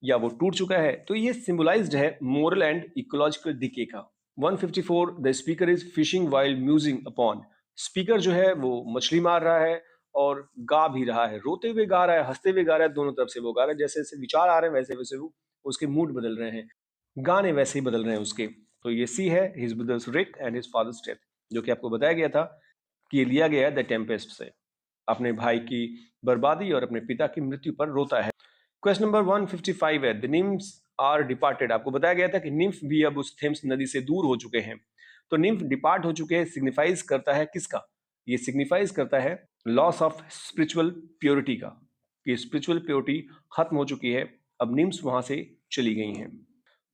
या वो टूट चुका है? तो ये सिंबलाइज्ड है मोरल एंड इकोलॉजिकल डिके का। 154 the speaker is fishing while musing upon. Speaker जो है वो मछली मार रहा है और गा भी रहा है, रोते हुए गा रहा है, हंसते हुए गा रहा है, दोनों तरफ से वो गा रहा है। जैसे जैसे विचार आ रहे हैं वैसे वैसे वो उसके मूड बदल रहे हैं, गाने वैसे ही बदल रहे हैं उसके। तो ये सी है his brothers Rick and his father's death, जो कि आपको बताया गया था कि ये लिया गया है द टेम्पेस्ट से। अपने भाई की बर्बादी और अपने पिता की मृत्यु पर रोता है। क्वेश्चन नंबर 155 है द निम्फ्स आर डिपार्टेड। आपको बताया गया था कि निम्फ भी अब उस थेम्स नदी से दूर हो चुके हैं। तो निम्फ डिपार्ट हो चुके हैं सिग्निफाइज करता है किसका? ये सिग्निफाइज करता है लॉस ऑफ स्पिरिचुअल प्योरिटी का, कि स्पिरिचुअल प्योरिटी खत्म हो चुकी है, अब निम्फ्स वहां से चली गई हैं।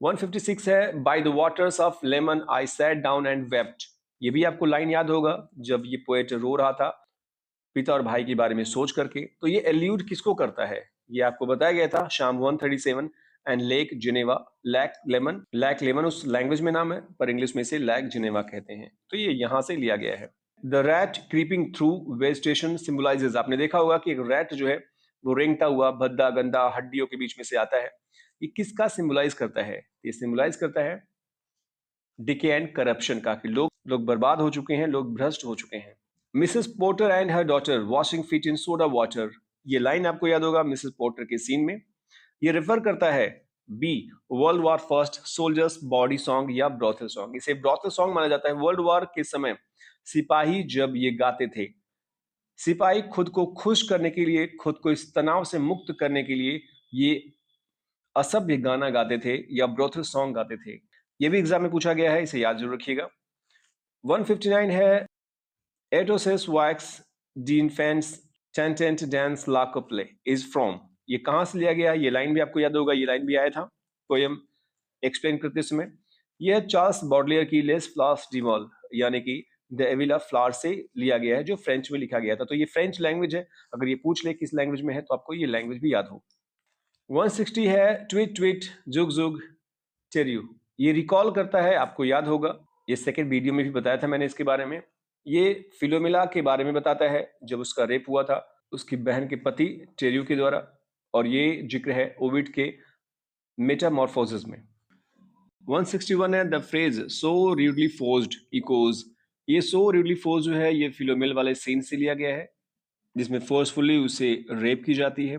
156 है by the waters of lemon I sat down and wept. ये भी आपको लाइन याद होगा जब ये पोएट रो रहा था पिता और भाई के बारे में सोच करके। तो ये एल्यूड किसको करता है? ये आपको बताया गया था शाम 137 and lake Geneva. Lac Leman उस लैंग्वेज में नाम है, पर इंग्लिश में से लैक जिनेवा कहते हैं। तो ये यहां से लिया गया है। The rat creeping through vegetation symbolises. आपने देखा होगा कि एक रैट जो है वो रेंगता हुआ भद्दा गंदा हड्डियों के बीच में से आता है। ये किसका सिंबलाइज करता है? ये सिंबलाइज करता है डिके एंड करप्शन का, कि लोग बर्बाद हो चुके हैं, लोग भ्रष्ट हो चुके हैं। Mrs porter and her daughter washing feet in soda water. ये लाइन आपको याद होगा मिसेस पोर्टर के सीन में। ये रेफर करता है B world war first soldiers body song या ब्रॉथल सॉन्ग। इसे ब्रॉथल सॉन्ग माना जाता है। वर्ल्ड वॉर के समय सिपाही जब ये गाते थे, सिपाही खुद को खुश करने के लिए, खुद को इस तनाव से मुक्त करने के लिए ये असभ्य गाना गाते थे या ब्रोथल सॉन्ग गाते थे। ये भी एग्जाम में पूछा गया है, इसे याद जरूर रखिएगा। 159 है एटोसेस वैक्स डी इन्फेंट्स टेंटेंट डांस ला कपले इज फ्रॉम। ये कहां से लिया गया है? ये लाइन भी आपको याद होगा, ये लाइन भी आया था पोयम एक्सप्लेन करते समय। यह चार्ल्स बॉडलियर की लेस फ्लास डिमॉल यानी कि द एविला फ्लावर से लिया गया है, जो फ्रेंच में लिखा गया था। तो ये फ्रेंच लैंग्वेज है, अगर ये पूछ ले किस लैंग्वेज में है तो आपको ये लैंग्वेज भी याद हो। 160 है ट्वीट ट्वीट जुग जुग टेरियो। ये रिकॉल करता है, आपको याद होगा, ये सेकंड वीडियो में भी बताया था मैंने इसके बारे में। ये फिलोमिला के बारे में बताता है जब उसका रेप हुआ था उसकी बहन के पति टेरियो के द्वारा, और ये जिक्र है ओविड के मेटामॉर्फोसिस में। 161 है the phrase so rudely forced echoes. ये सो रूडली फोर्स जो है ये फिलोमिल वाले सीन से लिया गया है जिसमें फोर्सफुली उसे रेप की जाती है।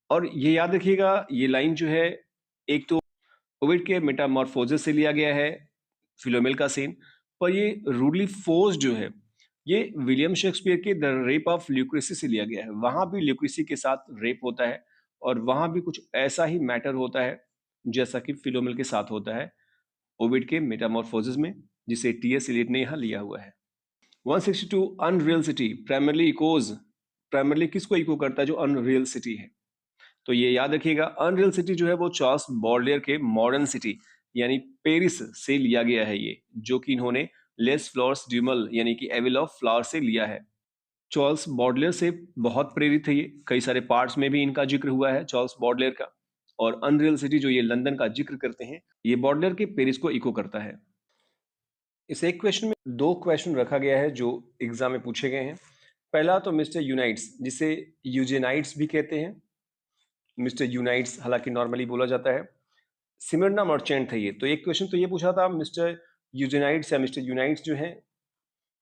और ये याद रखिएगा ये लाइन जो है एक तो ओविड के मेटामॉर्फोसिस से लिया गया है फिलोमेल का सीन, पर ये रूडली फोर्स जो है ये विलियम शेक्सपियर के द रेप ऑफ ल्यूक्रेसी से लिया गया है। वहां भी ल्यूक्रेसी के साथ रेप होता है और वहां भी कुछ ऐसा ही मैटर होता है जैसा कि फिलोमेल के साथ होता है ओविड के मेटामॉर्फोसिस में, जिसे टीएस इलियट ने यहां लिया हुआ है। 162 unreal city primarily echoes. Primarily किसको इको करता है? जो अनरियल सिटी है। तो ये याद रखिएगा अनरियल सिटी जो है वो चार्ल्स बॉडलियर के मॉडर्न सिटी यानी पेरिस से लिया गया है, ये जो कि इन्होंने लेस फ्लावर्स ड्यूमल यानी कि एविल ऑफ फ्लावर से लिया है। चार्ल्स बॉडलियर से बहुत प्रेरित है ये, कई सारे पार्ट्स में भी इनका जिक्र हुआ है चार्ल्स बॉडलियर का। और अनरियल सिटी जो ये लंदन का जिक्र करते हैं ये बॉडलियर के पेरिस को इको करता है। इस एक क्वेश्चन में दो क्वेश्चन रखा गया है जो एग्जाम में पूछे गए हैं। पहला तो मिस्टर यूनाइट्स, जिसे यूजेनाइट्स भी कहते हैं, मिस्टर यूनाइट्स हालांकि नॉर्मली बोला जाता है। सिमरना मर्चेंट थे ये। तो एक क्वेश्चन तो ये पूछा था मिस्टर यूजेनाइट्स या मिस्टर यूनाइट्स जो हैं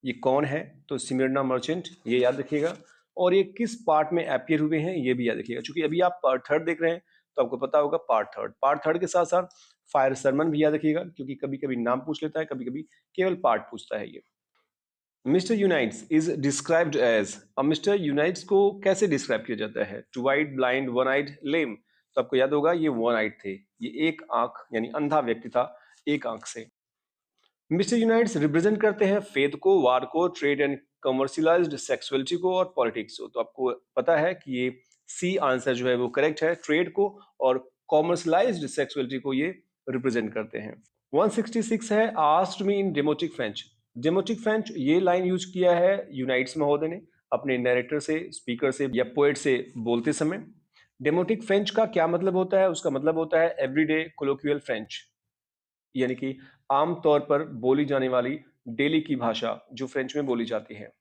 ये कौन है, तो स्मिर्ना मर्चेंट, ये याद रखिएगा। और ये किस पार्ट में अपीयर हुए हैं ये भी याद रखिएगा, क्योंकि अभी आप पार्ट थर्ड देख रहे हैं तो आपको पता होगा पार्ट थर्ड के साथ साथ फायर सरमन भी याद रखिएगा, क्योंकि कभी कभी नाम पूछ लेता है, कभी कभी केवल पार्ट पूछता है ये। Mister Eugenides is described as, अब मिस्टर यूनाइट्स को कैसे डिस्क्राइब किया जाता है? Two eyed, blind, one eyed, lame. तो आपको याद होगा ये वन आइड थे, ये एक आंख यानी अंधा व्यक्ति था एक आंख से। मिस्टर यूनाइट्स रिप्रेजेंट करते हैं फेथ को, वार को, ट्रेड एंड कमर्शियलाइज्ड सेक्सुअलिटी को और पॉलिटिक्स को। तो आपको पता है कि ये सी आंसर जो है वो करेक्ट है, ट्रेड को और कॉमर्शलाइज्ड सेक्सुअलिटी को ये रिप्रेजेंट करते हैं। 166 है आस्क्ड मी इन डेमोटिक फ्रेंच। डेमोटिक फ्रेंच ये लाइन यूज किया है यूनाइट्स महोदय ने अपने नैरेटर से, स्पीकर से या पोएट से बोलते समय। डेमोटिक फ्रेंच का क्या मतलब होता है? उसका मतलब होता है एवरीडे कोलोक्वियल फ्रेंच, यानी कि आमतौर पर बोली जाने वाली डेली की भाषा जो फ्रेंच में बोली जाती है।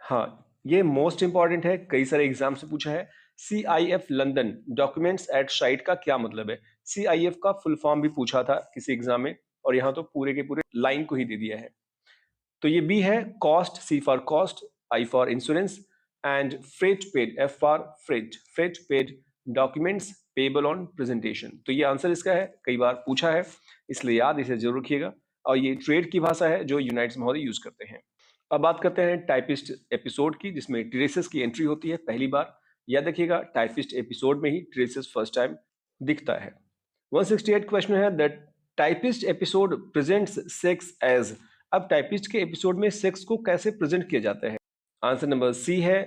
हाँ, ये मोस्ट इंपॉर्टेंट है, कई सारे एग्जाम से पूछा है। CIF London documents eight site का क्या मतलब है? CIF का फुल फॉर्म भी पूछा था किसी एग्जाम में, और यहाँ तो पूरे के पूरे लाइन को ही दे दिया है। तो ये बी है cost, C for cost, I for insurance and freight paid, F for freight, freight paid documents payable on presentation. तो ये आंसर इसका है, कई बार पूछा है इसलिए याद इसे जरूर रखिएगा। और ये ट्रेड की भाषा है जो यूनाइट्स महोदय यूज करते हैं। अब बात करते हैं टाइपिस्ट एपिसोड की, जिसमें ट्रेसेस की एंट्री होती है पहली बार। याद रखिएगा टाइपिस्ट एपिसोड में ही ट्रेसेस फर्स्ट टाइम दिखता है। 168 क्वेश्चन है that typist episode presents sex as. अब टाइपिस्ट के एपिसोड में सेक्स को कैसे प्रेजेंट किया जाता है? आंसर नंबर सी है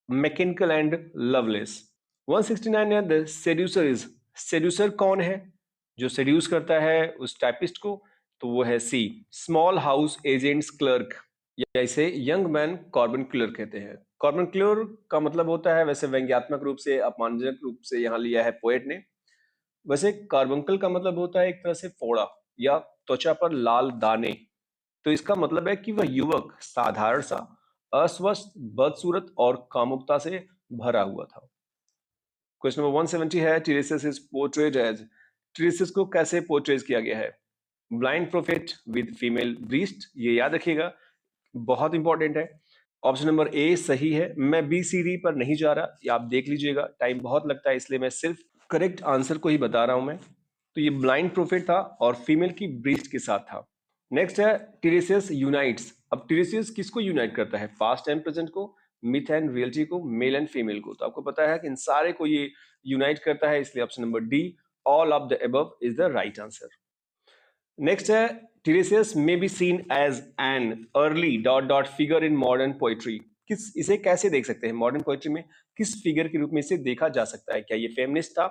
मैकेनिकल एंड लवलेस। 169 है द सेड्यूसर इज। सेड्यूसर कौन है जो सेड्यूस करता है उस टाइपिस्ट को? तो वो है सी, स्मॉल हाउस एजेंट्स क्लर्क, या इसे यंग मैन कॉर्बन क्लर्क कहते हैं। कॉर्बन क्लर्क का मतलब होता है, वैसे व्यंग्यात्मक रूप से, अपमानजनक रूप से यहाँ लिया है पोएट ने। वैसे कार्बंकल का मतलब होता है एक तरह से फोड़ा या त्वचा पर लाल दाने। तो इसका मतलब है कि वह युवक साधारण सा, अस्वस्थ, बदसूरत और कामुकता से भरा हुआ था। क्वेश्चन नंबर 170 है Tiresias is portrayed as. Tiresias को कैसे पोर्ट्रेट किया गया है? Blind prophet with female breast, ये याद रखिएगा, बहुत इंपॉर्टेंट है। ऑप्शन नंबर ए सही है। मैं BCD पर नहीं जा रहा, ये आप देख लीजिएगा, टाइम बहुत लगता है इसलिए मैं सिर्फ करेक्ट आंसर को ही बता रहा हूं मैं। तो ये ब्लाइंड प्रोफेट था और फीमेल की ब्रीस्ट के साथ था। नेक्स्ट है टीरेसियस यूनाइट्स। अब टीरेसियस किसको यूनाइट करता है? पास्ट एंड प्रेजेंट को, मिथ एंड रियलिटी को, मेल एंड फीमेल को। तो आपको पता है कि इन सारे को ये यूनाइट करता है, इसलिए option number D, all of the above is the right answer. Next है Tiresias may be seen as an early dot dot figure in modern poetry. किस, इसे कैसे देख सकते हैं मॉडर्न पोइट्री में? किस फिगर के रूप में इसे देखा जा सकता है? क्या ये फेमिनिस्ट था,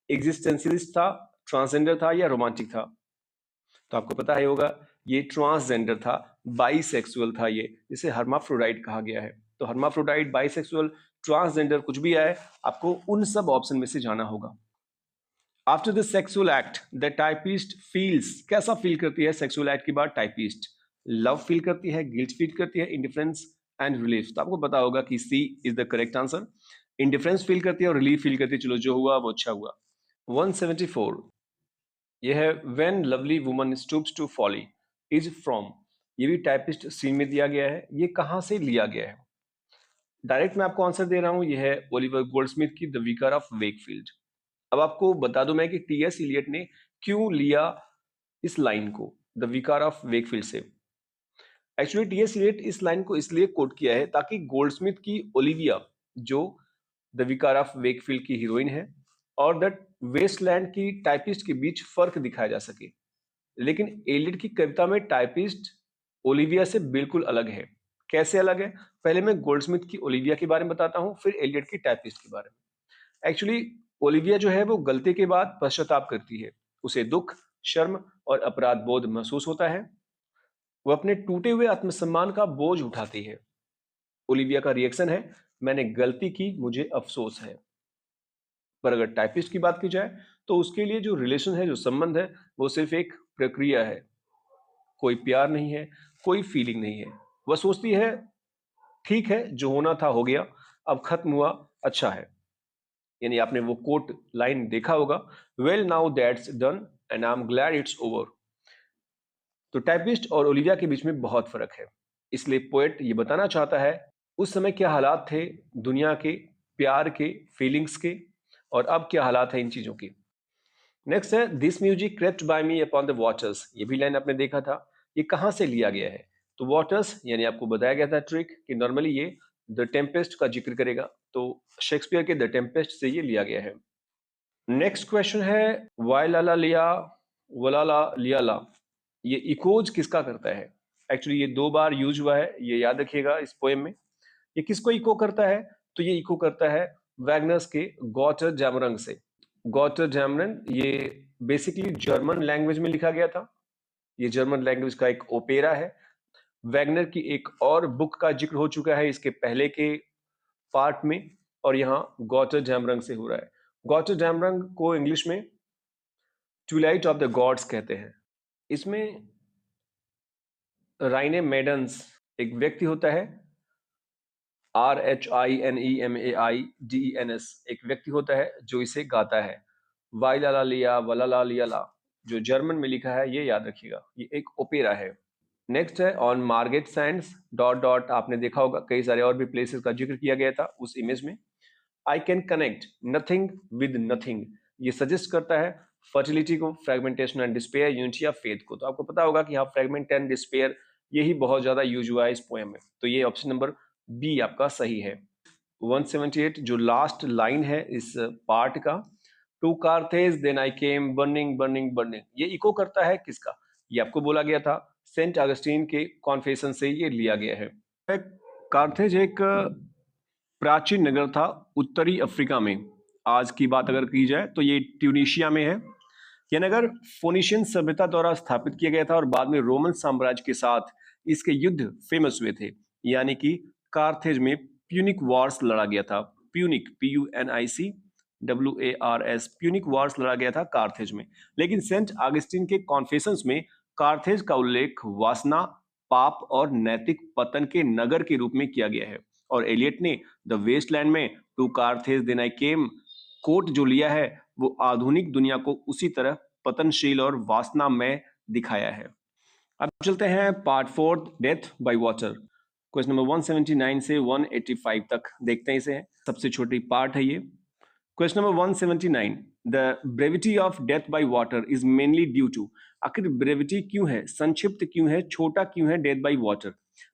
एग्जिस्टेंशियलिस्ट था, ट्रांसजेंडर था या रोमांटिक था? तो आपको पता ही होगा ये ट्रांसजेंडर था, बाइसेक्सुअल था, ये जिसे हर्माफ्रोडाइट कहा गया है। तो हर्माफ्रोडाइट, बाइसेक्सुअल, ट्रांसजेंडर कुछ भी आए, आपको उन सब ऑप्शन में से जाना होगा। After the sexual act the typist feels, कैसा फील करती है सेक्सुअल एक्ट के बाद टाइपिस्ट? लव फील करती है, गिल्ट फील करती है, इंडिफरेंस एंड रिलीफ। तो आपको पता होगा कि C is the correct answer. Indifference feel करती है और रिलीफ फील करती है, चलो जो हुआ वो अच्छा हुआ। 174 ये है when lovely woman stoops to folly is from. ये भी टाइपिस्ट सीन में दिया गया है, ये कहां से लिया गया है? डायरेक्ट मैं आपको आंसर दे रहा हूं, ये है ओलिवर गोल्डस्मिथ की द विकार ऑफ वेकफील्ड। अब आपको बता दूं मैं कि T.S. इलियट ने क्यों लिया इस लाइन को द विकार ऑफ वेकफील्ड से। Actually T.S. इलियट इस लाइन को इसलिए कोट किया है ताकि गोल्डस्मिथ की ओलिविया, जो द विकार ऑफ वेकफील्ड की हीरोइन है, और द वेस्टलैंड की टाइपिस्ट के बीच फर्क दिखाया जा सके। लेकिन एलियट की कविता में टाइपिस्ट ओलिविया से बिल्कुल अलग है। कैसे अलग है? पहले मैं गोल्डस्मिथ की ओलिविया के बारे में बताता हूं, फिर एलियट की टाइपिस्ट के बारे में। एक्चुअली ओलिविया जो है वो गलती के बाद पश्चाताप करती है, उसे दुख, शर्म और अपराध बोध महसूस होता है, वो अपने टूटे हुए आत्मसम्मान का बोझ उठाती है। ओलिविया का रिएक्शन है, मैंने गलती की, मुझे अफसोस है। पर अगर टाइपिस्ट की बात की जाए तो उसके लिए जो रिलेशन है, जो संबंध है, वो सिर्फ एक प्रक्रिया है, कोई प्यार नहीं है, कोई फीलिंग नहीं है। वह सोचती है ठीक है, जो होना था हो गया, अब खत्म हुआ, अच्छा है। यानी आपने वो कोट लाइन देखा होगा, well now that's done and I am glad it's over. तो टाइपिस्ट और ओलिविया के बीच में बहुत फर्क है, इसलिए पोएट ये बताना चाहता है उस समय क्या हालात थे दुनिया के, प्यार के, फीलिंग्स के, और अब क्या हालात है इन चीजों की। नेक्स्ट है this music crept by me upon the waters. ये भी लाइन आपने देखा था, ये कहाँ से लिया गया है? तो वाटर्स यानी आपको बताया गया था ट्रिक कि नॉर्मली ये द टेम्पेस्ट का जिक्र करेगा, तो शेक्सपियर के द टेम्पेस्ट से ये लिया गया है। नेक्स्ट क्वेश्चन है वाई लाला लिया वलाला लिया ला, ये इकोज किसका करता है? एक्चुअली ये 2 बार यूज हुआ है, ये याद रखिएगा इस पोएम में। ये किसको इको करता है? तो ये इको करता है वैगनर्स के गॉटर जैमरंग से। गॉटर जैमरंग ये बेसिकली जर्मन लैंग्वेज में लिखा गया था, ये जर्मन लैंग्वेज का एक ओपेरा है। वैगनर की एक और बुक का जिक्र हो चुका है इसके पहले के पार्ट में, और यहाँ गॉटर जैमरंग से हो रहा है। गॉटर जैमरंग को इंग्लिश में ट्विलाइट ऑफ द गॉड्स कहते हैं। इसमें राइने मेडन्स एक व्यक्ति होता है, RHINEMAIDENS एक व्यक्ति होता है जो इसे गाता है। वाई लाला लिया वला ला लिया ला जो जर्मन में लिखा है ये याद रखिएगा, ये एक ओपेरा है। नेक्स्ट है on Margaret Sands dot dot, आपने देखा होगा कई सारे और भी प्लेसेस का जिक्र किया गया था उस इमेज में। I can connect nothing with nothing, ये सजेस्ट करता है फर्टिलिटी को, fragmentation and despair, unity of faith को। तो आपको पता होगा कि यहाँ फ्रेगमेंट एंड डिस्पेयर यही बहुत ज्यादा यूज हुआ है इस पोएम में, तो ये ऑप्शन नंबर बी आपका सही है। 178 जो लास्ट लाइन है इस पार्ट का, to Carthage then I came burning burning burning, ये इको करता है किसका? ये आपको बोला गया था सेंट अगस्टीन के कॉन्फेशन से ये लिया गया है। कार्थेज एक प्राचीन नगर था उत्तरी अफ्रीका में। आज की बात अगर की जाए तो ये ट्यूनीशिया में है। यह नगर फोनिशियन सभ्यता द्वारा स्थापित किया गया था और बाद में रोमन साम्राज्य के साथ इसके युद्ध फेमस हुए थे, यानी कि कार्थेज में प्यूनिक वॉर्स लड़ा गया था। प्यूनिक PUNICWARS प्यूनिक वॉर्स लड़ा गया था कार्थेज में। लेकिन सेंट ऑगस्टिन के कॉन्फेशंस में कार्थेज का उल्लेख वासना, पाप और नैतिक पतन के नगर के रूप में किया गया है। और एलियट ने द वेस्टलैंड में to Carthage then I came quote जो लिया है वो आधुनिक दुनिया को उसी तरह पतनशील और वासनामय दिखाया है। अब चलते हैं part 4 death by water. Question number 179 से 185 तक देखते हैं इसे, सबसे छोटी पार्ट है ये। Question number 179 the brevity of death by water is mainly due to, आखिर ब्रेविटी क्यों है, संक्षिप्त क्यों है, छोटा क्यों है डेथ बाय वाटर?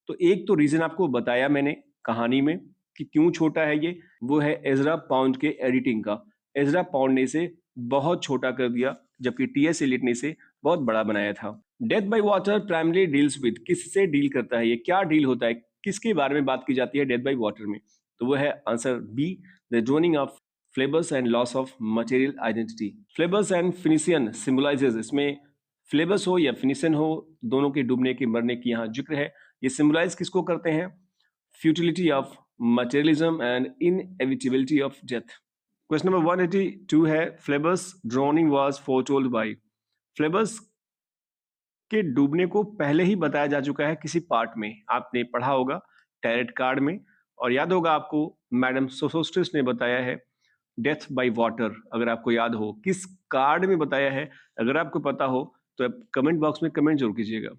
तो एक तो रीजन आपको बताया मैंने कहानी में कि क्यों छोटा है ये, वो है एजरा पाउंड के एडिटिंग का। एजरा पाउंड ने इसे बहुत छोटा कर दिया जबकि TS एलियट ने इसे बहुत बड़ा बनाया था। Death by water primary deals with, किससे डील करता है ये, क्या डील होता है, किसके बारे में बात की जाती है डेथ बाय वाटर में? तो वो है answer B, the drowning of Phlebas and loss of material identity. Phlebas and Phoenician symbolizes, इसमें फ्लेबस हो या फिनिशियन हो दोनों के डूबने के मरने की यहाँ जिक्र है। ये सिंबलाइज किसको करते हैं? Futility of materialism and inevitability of death. Question number 182 है फ्लेबस ड्रोनिंग वाज फोरटोल्ड बाय, फ्लेबस के डूबने को पहले ही बताया जा चुका है किसी पार्ट में, आपने पढ़ा होगा टैरेट कार्ड में, और याद होगा आपको मैडम सोसोस्ट्रिस ने बताया है डेथ बाय वाटर। अगर आपको याद हो किस कार्ड में बताया है, अगर आपको पता हो तो आप कमेंट बॉक्स में कमेंट जरूर कीजिएगा।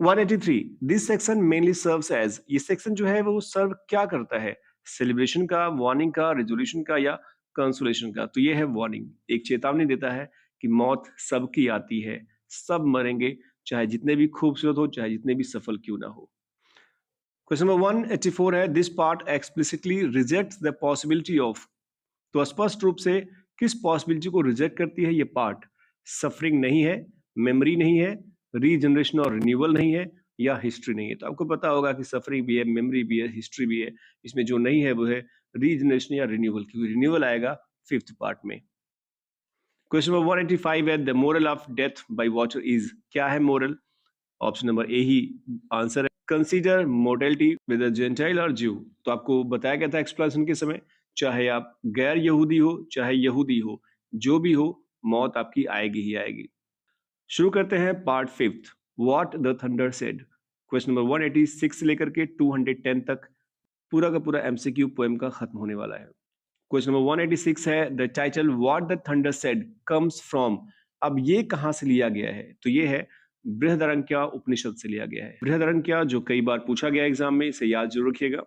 183 this section mainly serves as, ये सेक्शन जो है वो सर्व क्या करता है? सेलिब्रेशन का, वार्निंग का, रेजोल्यूशन का या कंसोलेशन का? तो ये है वार्निंग, एक चेतावनी देता है कि मौत सबकी आती है, सब मरेंगे, चाहे जितने भी खूबसूरत हो, चाहे जितने भी सफल क्यों ना हो। क्वेश्चन नंबर 184 है this part explicitly rejects the possibility of, तो स्पष्ट रूप से किस पॉसिबिलिटी को रिजेक्ट करती है ये पार्ट? सफरिंग नहीं है, मेमोरी नहीं है, रीजनरेशन और रिन्यूअल नहीं है, या हिस्ट्री नहीं है। तो आपको पता होगा कि सफरिंग भी है, मेमोरी भी है, हिस्ट्री भी है, इसमें जो नहीं है वो है रीजनरेशन या रिन्यूअल, क्योंकि रिन्यूअल आएगा 5th पार्ट में। क्वेश्चन नंबर 185 है the moral of death by water is, क्या है moral? Option number A he answer है, कंसीडर मोर्टेलिटी विद जेंटाइल और ज्यू। तो आपको बताया गया था एक्सप्लेनेशन के समय, चाहे आप गैर यहूदी हो चाहे यहूदी हो, जो भी हो मौत आपकी आएगी ही आएगी। शुरू करते हैं part 5th what the thunder said. Question number 186 से लेकर के 210 तक पूरा का पूरा MCQ पोएम का खत्म होने वाला है। क्वेश्चन नंबर 186 है the title what the thunder said comes from, अब ये कहां से लिया गया है? तो ये है बृहदारण्यक उपनिषद से लिया गया है। बृहदारण्यक जो कई बार पूछा गया एग्जाम में, इसे याद जरूर रखिएगा।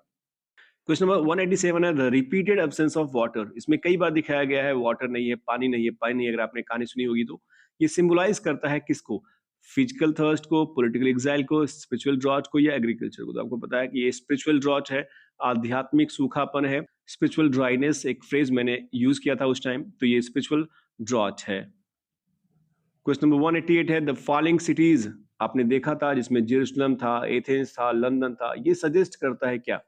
क्वेश्चन नंबर 187 है the repeated absence of water. इसमें कई बार दिखाया गया है वाटर नहीं है, पानी नहीं है, पानी नहीं है। अगर आपने कहानी सुनी होगी तो ये सिंबलाइज करता है किसको? फिजिकल थर्स्ट को, पॉलिटिकल एग्जाइल को, स्पिरिचुअल ड्रॉट को, या एग्रीकल्चर को। तो आपको पता है कि ये स्पिरिचुअल ड्रॉट है, आध्यात्मिक सूखापन है। स्पिरिचुअल ड्राइनेस एक फ्रेज मैंने यूज किया था उस टाइम, तो ये स्पिरिचुअल ड्रॉट है। क्वेश्चन नंबर 188 है द फॉलोइंग सिटीज। आपने देखा था जिसमें जेरूशलम था, एथेंस था, लंदन था। ये सजेस्ट करता है क्या?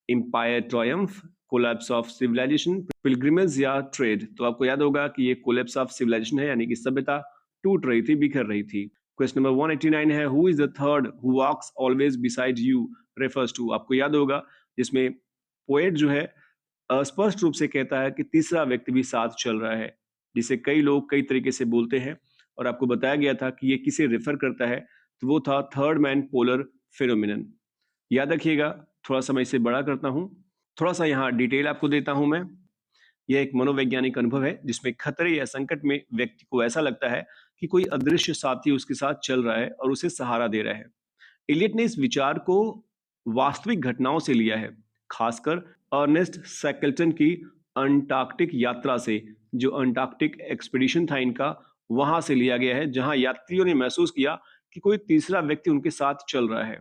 Empire triumph, collapse of civilization, pilgrimage or trade. तो आपको याद होगा कि ये कोलैप्स ऑफ सिविलाइजेशन है, यानी कि सभ्यता टूट रही थी, बिखर रही थी। क्वेश्चन नंबर 189 है who is the third who walks always beside you refers to. आपको याद होगा जिसमें पोएट जो है स्पष्ट रूप से कहता है कि तीसरा व्यक्ति भी साथ चल रहा है, जिसे कई लोग कई तरीके से बोलते हैं। और आपको बताया गया था कि ये किसे रेफर करता है, तो वो था थर्ड मैन पोलर फिनोमिनन। याद रखिएगा। थोड़ा सा मैं इसे बड़ा करता हूं, थोड़ा सा यहाँ डिटेल आपको देता हूं मैं। यह एक मनोवैज्ञानिक अनुभव है जिसमें खतरे या संकट में व्यक्ति को ऐसा लगता है कि कोई अदृश्य साथी उसके साथ चल रहा है और उसे सहारा दे रहा है। इलियट ने इस विचार को वास्तविक घटनाओं से लिया है, खासकर अर्नेस्ट सैकल्टन की अंटार्कटिक यात्रा से। जो अंटार्कटिक एक्सपीडिशन था इनका, वहां से लिया गया है, जहां यात्रियों ने महसूस किया कि कोई तीसरा व्यक्ति उनके साथ चल रहा है।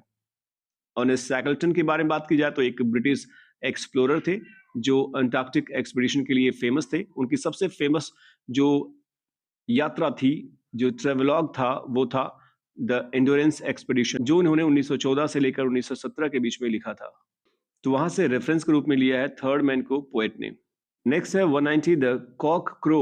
अर्नेस्ट सैकल्टन के बारे में बात की जाए तो एक ब्रिटिश एक्सप्लोरर थे जो अंटार्कटिक एक्सपीडिशन के लिए फेमस थे। उनकी सबसे फेमस जो यात्रा थी, जो ट्रेवलॉग था, वो था द एंडोरेंस एक्सपीडिशन, जो उन्होंने 1914 से लेकर 1917 के बीच में लिखा था। तो वहां से रेफरेंस के रूप में लिया है थर्ड मैन को पोएट ने। नेक्स्ट है 190 द कॉक क्रो,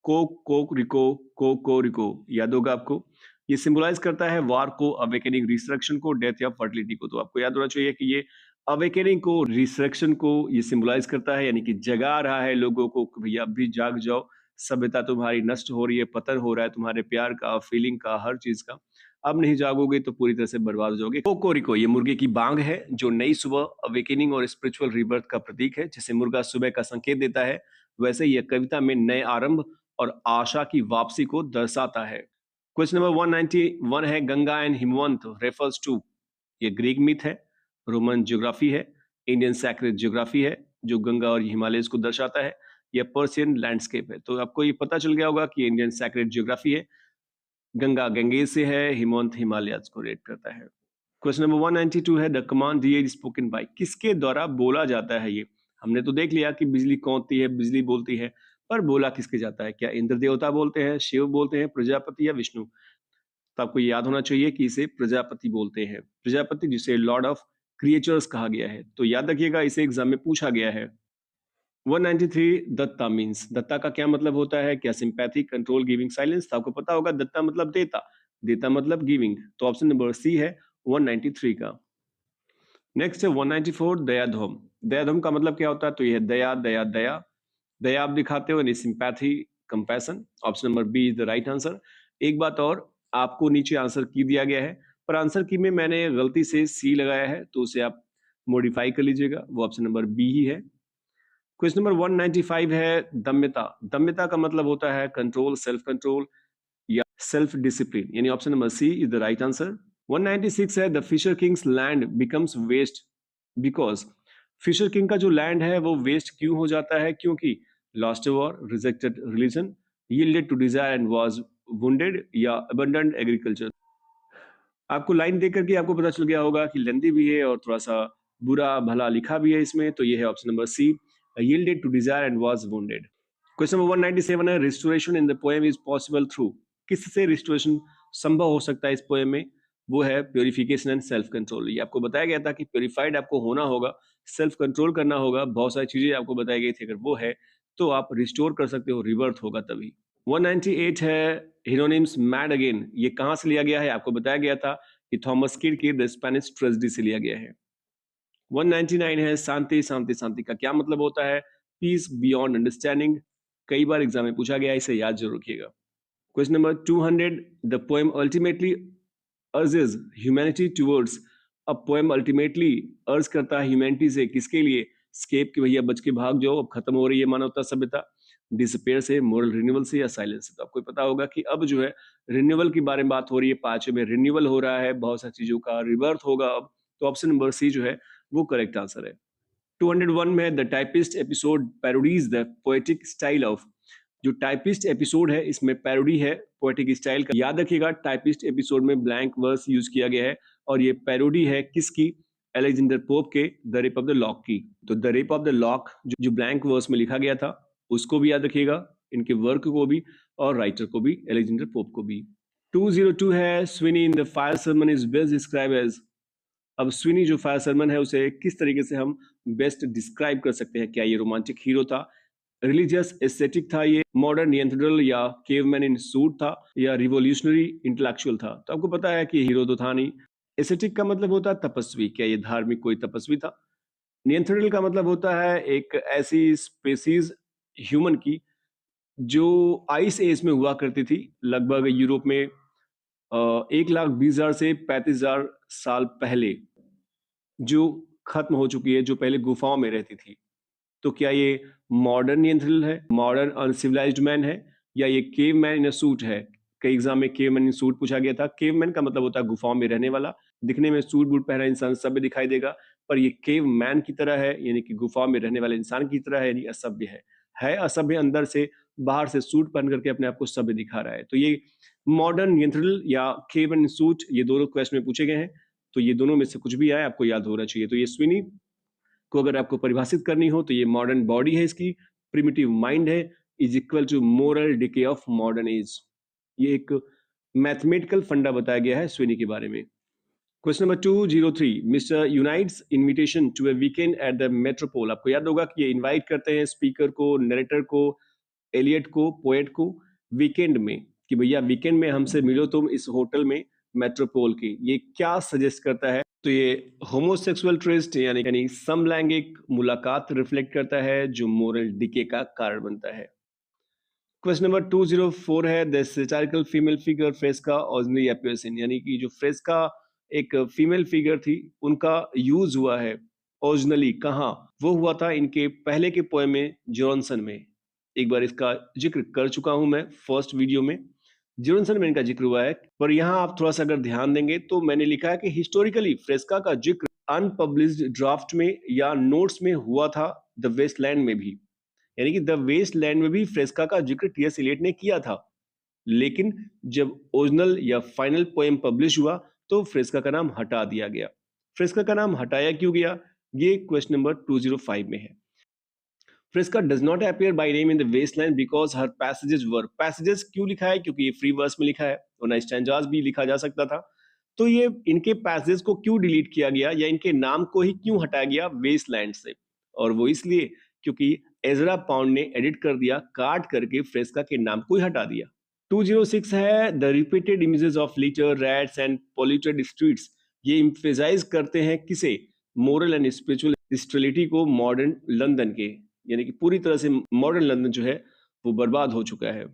कोक रिको रिको। याद होगा आपको, ये सिंबलाइज करता है वार को, अवेकनिंग, रिसरेक्शन को, डेथ या फर्टिलिटी को। तो आपको याद होना चाहिए कि ये अवेकनिंग को, रिसरेक्शन को ये सिंबलाइज करता है, यानी कि जगा रहा है लोगों को कि भैया अब भी जाग जाओ, सभ्यता तुम्हारी नष्ट हो रही है, पतन हो रहा है तुम्हारे प्यार का, फीलिंग का, हर चीज का। अब नहीं जागोगे तो पूरी तरह से बर्बाद हो जाओगे। कोकोरिको ये मुर्गे की बांग है जो नई सुबह, अवेकनिंग और स्पिरिचुअल रीबर्थ का प्रतीक है। जैसे मुर्गा सुबह का संकेत देता है, वैसे यह कविता में नए आरंभ और आशा की वापसी को दर्शाता है। क्वेश्चन नंबर 191 है Ganga and Himavant refers to. ये ग्रीक मिथ है, रोमन ज्योग्राफी है, इंडियन सैक्रेड ज्योग्राफी है जो गंगा और हिमालयस को दर्शाता है, या पर्शियन लैंडस्केप है। तो आपको ये पता चल गया होगा कि इंडियन सैक्रेड ज्योग्राफी है, गंगा गंगेज से है, हिमवंत हिमालयस को रेट करता है। क्वेश्चन नंबर 192 है द कमांड दिए स्पोकन बाय। किसके द्वारा बोला जाता है ये? हमने तो देख लिया कि बिजली कौनती है, बिजली बोलती है, पर बोला किसके जाता है? क्या इंद्र देवता बोलते हैं, शिव बोलते हैं, प्रजापति या विष्णु? तो आपको याद होना चाहिए कि इसे प्रजापति बोलते हैं। प्रजापति जिसे लॉर्ड ऑफ क्रिएचर्स कहा गया है। तो याद रखिएगा, इसे एग्जाम में पूछा गया है। 193 दत्ता मीन्स। दत्ता का क्या मतलब होता है? क्या सिंपैथी, कंट्रोल, गिविंग, साइलेंस? तो आपको पता होगा दत्ता मतलब देता, देता मतलब गिविंग। तो ऑप्शन नंबर सी है 193 का। नेक्स्ट है 194 दयाधम। दयाधम का मतलब क्या होता है? तो यह दया दया दया, दया आप दिखाते हो, यानी sympathy, compassion. Option number B is the right answer. एक बात और, आपको नीचे आंसर की दिया गया है, पर आंसर की में मैंने गलती से सी लगाया है, तो उसे आप मॉडिफाई कर लीजिएगा, वो ऑप्शन नंबर बी ही है। क्वेश्चन नंबर 195 है दम्यता। दम्यता का मतलब होता है control, self control or self discipline, यानी option number C is the right answer. 196 है the Fisher King's land becomes waste because. Fisher King का जो लैंड है वो वेस्ट क्यों हो जाता है? क्योंकि lost war, rejected religion, yielded to desire and was wounded, या abandoned agriculture। आपको लाइन देख करके आपको पता चल गया होगा कि लेंदी भी है और थोड़ा सा बुरा भला लिखा भी है इसमें, तो ये है option number C, yielded to desire and was wounded। Question number 197 है restoration in the poem is possible through. किससे रिस्टोरेशन संभव हो सकता है इस पोएम में? वो है प्योरिफिकेशन एंड सेल्फ कंट्रोल। ये आपको बताया गया था कि प्योरिफाइड आपको होना होगा, सेल्फ कंट्रोल करना होगा, बहुत सारी चीजें आपको बताई गई थी। अगर वो है तो आप रिस्टोर कर सकते हो, रिवर्थ होगा तभी। 198 है हिरोनिम्स मैड अगेन। ये कहां से लिया गया है? आपको बताया गया था कि थॉमस किड की द स्पेनिश ट्रेजेडी से लिया गया है। 199 है शांति शांति शांति का क्या मतलब होता है? Peace beyond understanding. कई बार एग्जाम में पूछा गया, इसे याद जरूर रखिएगा। Question number 200 the poem ultimately urges humanity towards. अब पोएम अल्टीमेटली अर्ज करता है ह्यूमैनिटी से, किसके लिए? स्केप कि भैया बच के भाग जाओ, अब खत्म हो रही है मानवता सभ्यता। डिसअपेयर से, मोरल रिन्यूअल से, या साइलेंस से। तो आपको पता होगा कि अब जो है रिन्यूअल की बारे में बात हो रही है, पांचवें में रिन्यूअल हो रहा है, बहुत सारी चीजों का रिबर्थ होगा अब। तो ऑप्शन नंबर सी जो है वो करेक्ट आंसर है। 201 में the typist episode parodies the poetic style of. जो टाइपिस्ट एपिसोड है इसमें पैरोडी है पोएटिक स्टाइल का। याद रखिएगा टाइपिस्ट एपिसोड में ब्लैंक वर्स यूज किया गया है और ये पैरोडी है किसकी? अलेक्जेंडर पोप के the rape of the lock की। तो the rape of the lock जो ब्लैंक वर्स में लिखा गया था उसको भी याद रखिएगा, इनके वर्क को भी और राइटर को भी, अलेक्जेंडर पोप को भी। 202 है Sweeney in the fire sermon is best describe as. अब स्विनी जो फायर सर्मन है उसे किस तरीके से हम बेस्ट डिस्क्राइब कर सकते हैं? क्या ये रोमांटिक हीरो था, रिलीजियस एस्थेटिक था, ये मॉडर्न नियंत्रण या केवमैन इन सूट था, या रिवोल्यूशनरी इंटेलेक्चुअल था? तो आपको पता है कि हीरो तो था नहीं। एस्थेटिक का मतलब होता है तपस्वी, क्या ये धार्मिक कोई तपस्वी था? नियंत्रणल का मतलब होता है एक ऐसी स्पेसीज ह्यूमन की जो आइस एज में हुआ करती थी, लगभग यूरोप में 1,20,000 से 35,000 साल पहले, जो खत्म हो चुकी है, जो पहले गुफाओं में रहती थी। तो क्या ये मॉडर्न नियंत्रण है, मॉडर्न अनसिविलाइज्ड मैन है, या ये केव मैन इन सूट है? कई एग्जाम में केव मैन इन सूट पूछा गया था। केव मैन का मतलब होता है गुफाओं में रहने वाला, दिखने में सूट बूट पहना इंसान सभ्य दिखाई देगा, पर ये केव मैन की तरह है, यानी कि गुफाओं में रहने वाले इंसान की तरह है, यानी असभ्य है असभ्य अंदर से, बाहर से सूट पहन करके अपने आप को सभ्य दिखा रहा है। तो ये मॉडर्न नियंत्रण या केव मैन इन सूट, ये दोनों क्वेश्चन में पूछे गए हैं। तो ये दोनों में से कुछ भी आए आपको याद होना चाहिए। तो ये स्विनी को अगर आपको परिभाषित करनी हो तो ये मॉडर्न बॉडी है इसकी, प्रिमिटिव माइंड है, is equal to moral decay of modern age. ये एक मैथमेटिकल फंडा बताया गया है स्विनी के बारे में। Question number 203, Mister Eugenides invitation to a weekend at the Metropole. आपको याद होगा कि ये इनवाइट करते हैं स्पीकर को, नरेटर को, एलियट को, पोएट को वीकेंड में, कि भैया वीकेंड में हमसे मिलो तुम इस होटल में मेट्रोपोल की। ये क्या सजेस्ट करता है? तो ये होमोसेक्सुअल ट्रिस्ट यानी समलैंगिक मुलाकात रिफ्लेक्ट करता है, जो मोरल डिके का कारण बनता है। क्वेश्चन नंबर 204 है the satirical female figure Fresca originally appears in. यानी कि जो फ्रेस्का एक फीमेल फिगर थी उनका यूज हुआ है ओरिजिनली कहाँ? वो हुआ था इनके पहले के पोएम में जॉनसन में। एक बार इसका जिक्र कर चुका हूं मैं फर्स्ट वीडियो में, जॉनसन में इनका जिक्र हुआ है। पर यहाँ आप थोड़ा सा अगर ध्यान देंगे तो मैंने लिखा है कि हिस्टोरिकली फ्रेस्का का जिक्र अनपब्लिश्ड ड्राफ्ट में या नोट्स में हुआ था द वेस्टलैंड में भी। यानी कि द वेस्टलैंड में भी फ्रेस्का का जिक्र टी.एस. एलियट ने किया था, लेकिन जब ओरिजिनल या फाइनल पोएम पब्लिश हुआ तो फ्रेस्का का नाम हटा दिया गया। फ्रेस्का का नाम हटाया क्यों गया, ये क्वेश्चन नंबर 205 में है। Fresca does not appear by name in the Waste Land because her passages were. Passages क्यों लिखा है? क्योंकि ये फ्री वर्स में लिखा है, वरना स्टैंजास भी लिखा जा सकता था। तो ये इनके पैसेजेस को क्यों डिलीट किया गया या इनके नाम को ही क्यों हटाया गया वेस्टलैंड से? और वो इसलिए क्योंकि एजरा पाउंड ने एडिट कर दिया, काट करके फ्रेस्का के नाम को ही हटा दिया। 206 है the repeated images of litre, rats and polluted streets. ये इम्फेसाइज करते हैं किसे? मोरल एंड स्पिरिचुअल स्टेबिलिटी को मॉडर्न लंदन के, यानी कि पूरी तरह से मॉडर्न लंदन जो है वो बर्बाद हो चुका है।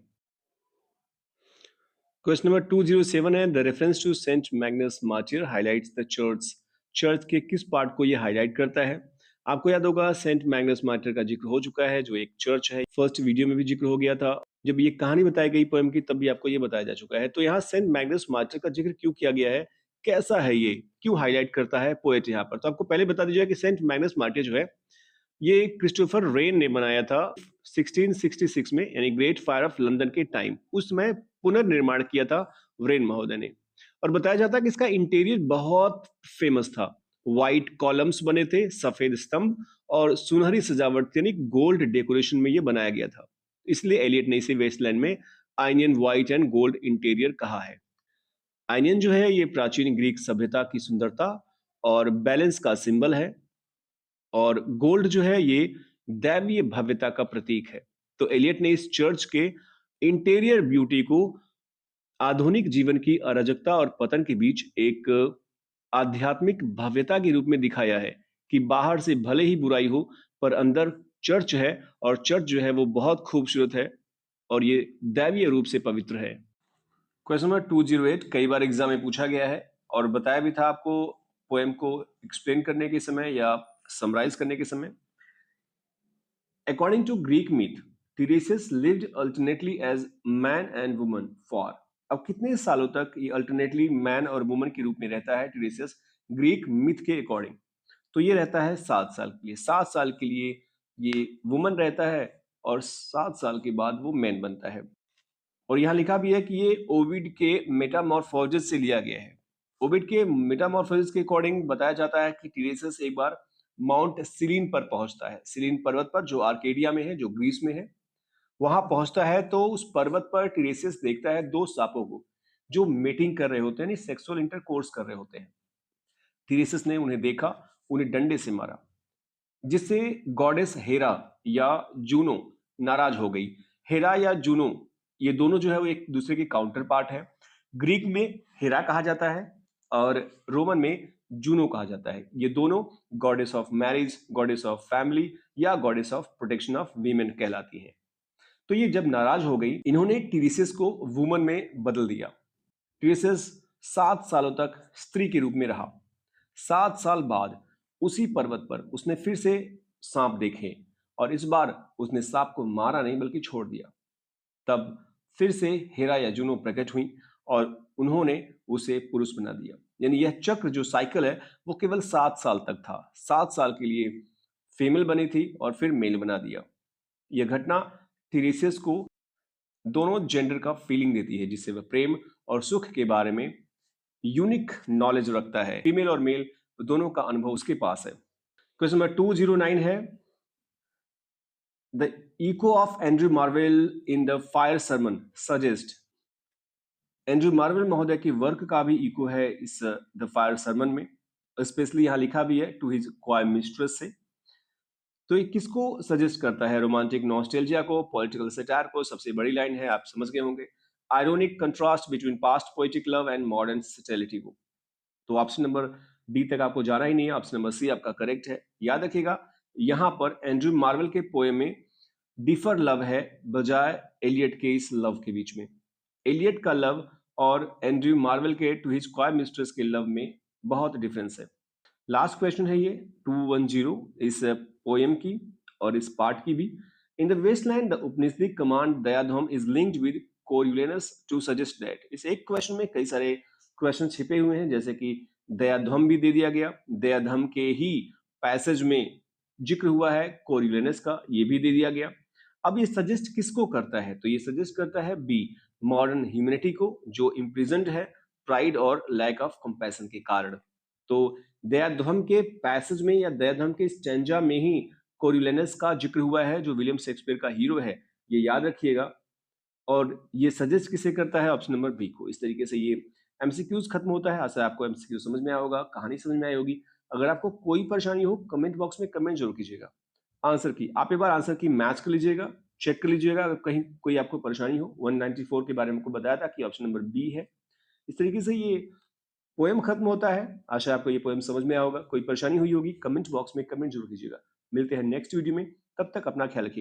क्वेश्चन नंबर 207 है the reference to Saint Magnus Martyr highlights the church. Church के किस पार्ट को ये हाईलाइट करता है? आपको याद होगा सेंट मैग्नस मार्टिर का जिक्र हो चुका है, जो एक चर्च है। फर्स्ट वीडियो में भी जिक्र हो गया था, जब ये कहानी बताई गई पोएम की तब भी आपको ये बताया जा चुका है। तो यहाँ सेंट मैग्नस मार्टिर का जिक्र क्यों किया गया है, कैसा है ये, क्यों हाईलाइट करता है पोएट यहाँ पर? तो आपको पहले बता दीजिए कि सेंट मैग्नस मार्टिर जो है ये क्रिस्टोफर रेन ने बनाया था 1666 में, यानी ग्रेट फायर ऑफ लंदन के टाइम। उस समय पुनर्निर्माण किया था रेन महोदय ने। और बताया जाता है कि इसका इंटीरियर बहुत फेमस था। व्हाइट कॉलम्स बने थे, सफेद स्तंभ और सुनहरी सजावट यानी गोल्ड डेकोरेशन में ये बनाया गया था। इसलिए एलियट ने इसे वेस्टलैंड में आयनियन व्हाइट एंड गोल्ड इंटीरियर कहा है। आयनियन जो है ये प्राचीन ग्रीक सभ्यता की सुंदरता और बैलेंस का सिंबल है, और गोल्ड जो है ये दैवीय भव्यता का प्रतीक है। तो एलियट ने इस चर्च के इंटीरियर ब्यूटी को आधुनिक जीवन की अराजकता और पतन के बीच एक आध्यात्मिक भव्यता के रूप में दिखाया है, कि बाहर से भले ही बुराई हो पर अंदर चर्च है, और चर्च जो है वो बहुत खूबसूरत है और ये दैवीय रूप से पवित्र है। क्वेश्चन नंबर 208 कई बार एग्जाम में पूछा गया है और बताया भी था आपको पोएम को एक्सप्लेन करने के समय या समराइज करने के समय। According to Greek myth, Tiresias lived alternately as man and woman for अब कितने सालों तक ये अल्टरनेटली मैन और वुमन के रूप में रहता है टीरेसियस ग्रीक मिथ के अकॉर्डिंग? तो ये रहता है 7 साल के लिए। 7 साल के लिए ये वुमन रहता है और 7 साल के बाद वो मैन बनता है। और यहाँ लिखा भी है कि ये ओविड के मेटामॉर्फोसिस से लिया गया है। ओविड के मेटामॉर्फोसिस के अकॉर्डिंग बताया जाता है कि टीरेसियस एक बार माउंट सिलीन पर पहुंचता है। सिलीन पर्वत पर जो आर्केडिया में है, जो ग्रीस में है, वहां पहुंचता है तो उस पर्वत पर टीरेसियस देखता है दो सांपों को जो मीटिंग कर रहे होते हैं, सेक्सुअल इंटरकोर्स कर रहे होते हैं। टीरेसियस ने उन्हें देखा, उन्हें डंडे से मारा, जिससे गॉडेस हेरा या जूनो नाराज हो गई। हेरा या जूनो ये दोनों जो है वो एक दूसरे के काउंटर पार्ट है। ग्रीक में हेरा कहा जाता है और रोमन में जूनो कहा जाता है। ये दोनों goddess of marriage, goddess of family या goddess of protection of women कहलाती हैं। तो ये जब नाराज हो गई, इन्होंने टीरेसियस को वुमन में बदल दिया। टीरेसियस 7 सालों तक स्त्री के रूप में रहा। 7 साल बाद उसी पर्वत पर उसने फिर से सांप देखे और इस बार उसने सांप को मारा नहीं बल्कि छोड़ दिया। तब फिर से हेरा या जूनो प्रकट हुई और उन्होंने उसे पुरुष बना दिया। यानी यह चक्र जो साइकिल है वो केवल 7 साल तक था। 7 साल के लिए फीमेल बनी थी और फिर मेल बना दिया। यह घटना टीरेसियस को दोनों जेंडर का फीलिंग देती है, जिससे वह प्रेम और सुख के बारे में यूनिक नॉलेज रखता है। फीमेल और मेल दोनों का अनुभव उसके पास है। क्वेश्चन नंबर 209 है the echo of Andrew Marvell in the fire sermon suggest. Andrew Marvell महोदय के वर्क का भी इको है इस द फायर सरमन में। स्पेशली यहां लिखा भी है टू हिज क्वायर मिस्ट्रेस से। तो ये किसको सजेस्ट करता है? रोमांटिक नॉस्टैल्जिया को, पॉलिटिकल सटायर को। सबसे बड़ी लाइन है, आप समझ गए होंगे। Ironic contrast between past poetic love and modern sterility को। तो ऑप्शन नंबर डी तक आपको जाना ही नहीं है, ऑप्शन नंबर सी आपका करेक्ट है। याद रखिएगा यहां पर एंड्रयू मार्वेल के पोएम में डिफर लव है बजाय एलियट के इस लव के बीच में। एलियट का लव और एंड्रयू मार्वेल के टू हिज क्वायर मिस्ट्रेस के लव में बहुत डिफरेंस है। लास्ट क्वेश्चन है ये 210 इस पोएम की और इस पार्ट की भी। In the Waste Land the Upanishadic command Dayadhvam is linked with Coriolanus to suggest that. इस एक क्वेश्चन में कई सारे क्वेश्चन छिपे हुए हैं, जैसे कि दयाध्वम भी दे दिया गया, दयाध्वम के ही पैसेज में जिक्र हुआ है कोरियोलेनस का, ये भी दे दिया गया। अब ये सजेस्ट किसको करता है? तो ये सजेस्ट करता है बी, मॉडर्न ह्यूमैनिटी को, जो इम्प्रिजन्ड है प्राइड और लैक ऑफ कंपैशन के कारण। तो दयाध्वम के पैसेज में या दयाध्वम के स्टैंजा में ही कोरियोलेनस का जिक्र हुआ है, जो विलियम शेक्सपियर का हीरो है, ये याद रखिएगा। और ये सजेस्ट किसे करता है? ऑप्शन नंबर बी को। इस तरीके से ये एमसीक्यूज खत्म होता है। आशा आपको एमसीक्यू समझ में आया होगा, कहानी समझ में आई होगी। अगर आपको कोई परेशानी हो कमेंट बॉक्स में कमेंट जरूर कीजिएगा। आंसर की आप एक बार आंसर की मैच कर लीजिएगा, चेक कर लीजिएगा। अगर कहीं कोई आपको परेशानी हो, 194 के बारे में आपको बताया था कि ऑप्शन नंबर बी है। इस तरीके से ये पोएम खत्म होता है। आशा आपको ये पोएम समझ में आया होगा। कोई परेशानी हुई होगी कमेंट बॉक्स में कमेंट जरूर कीजिएगा। मिलते हैं नेक्स्ट वीडियो में, तब तक अपना ख्याल रखिएगा।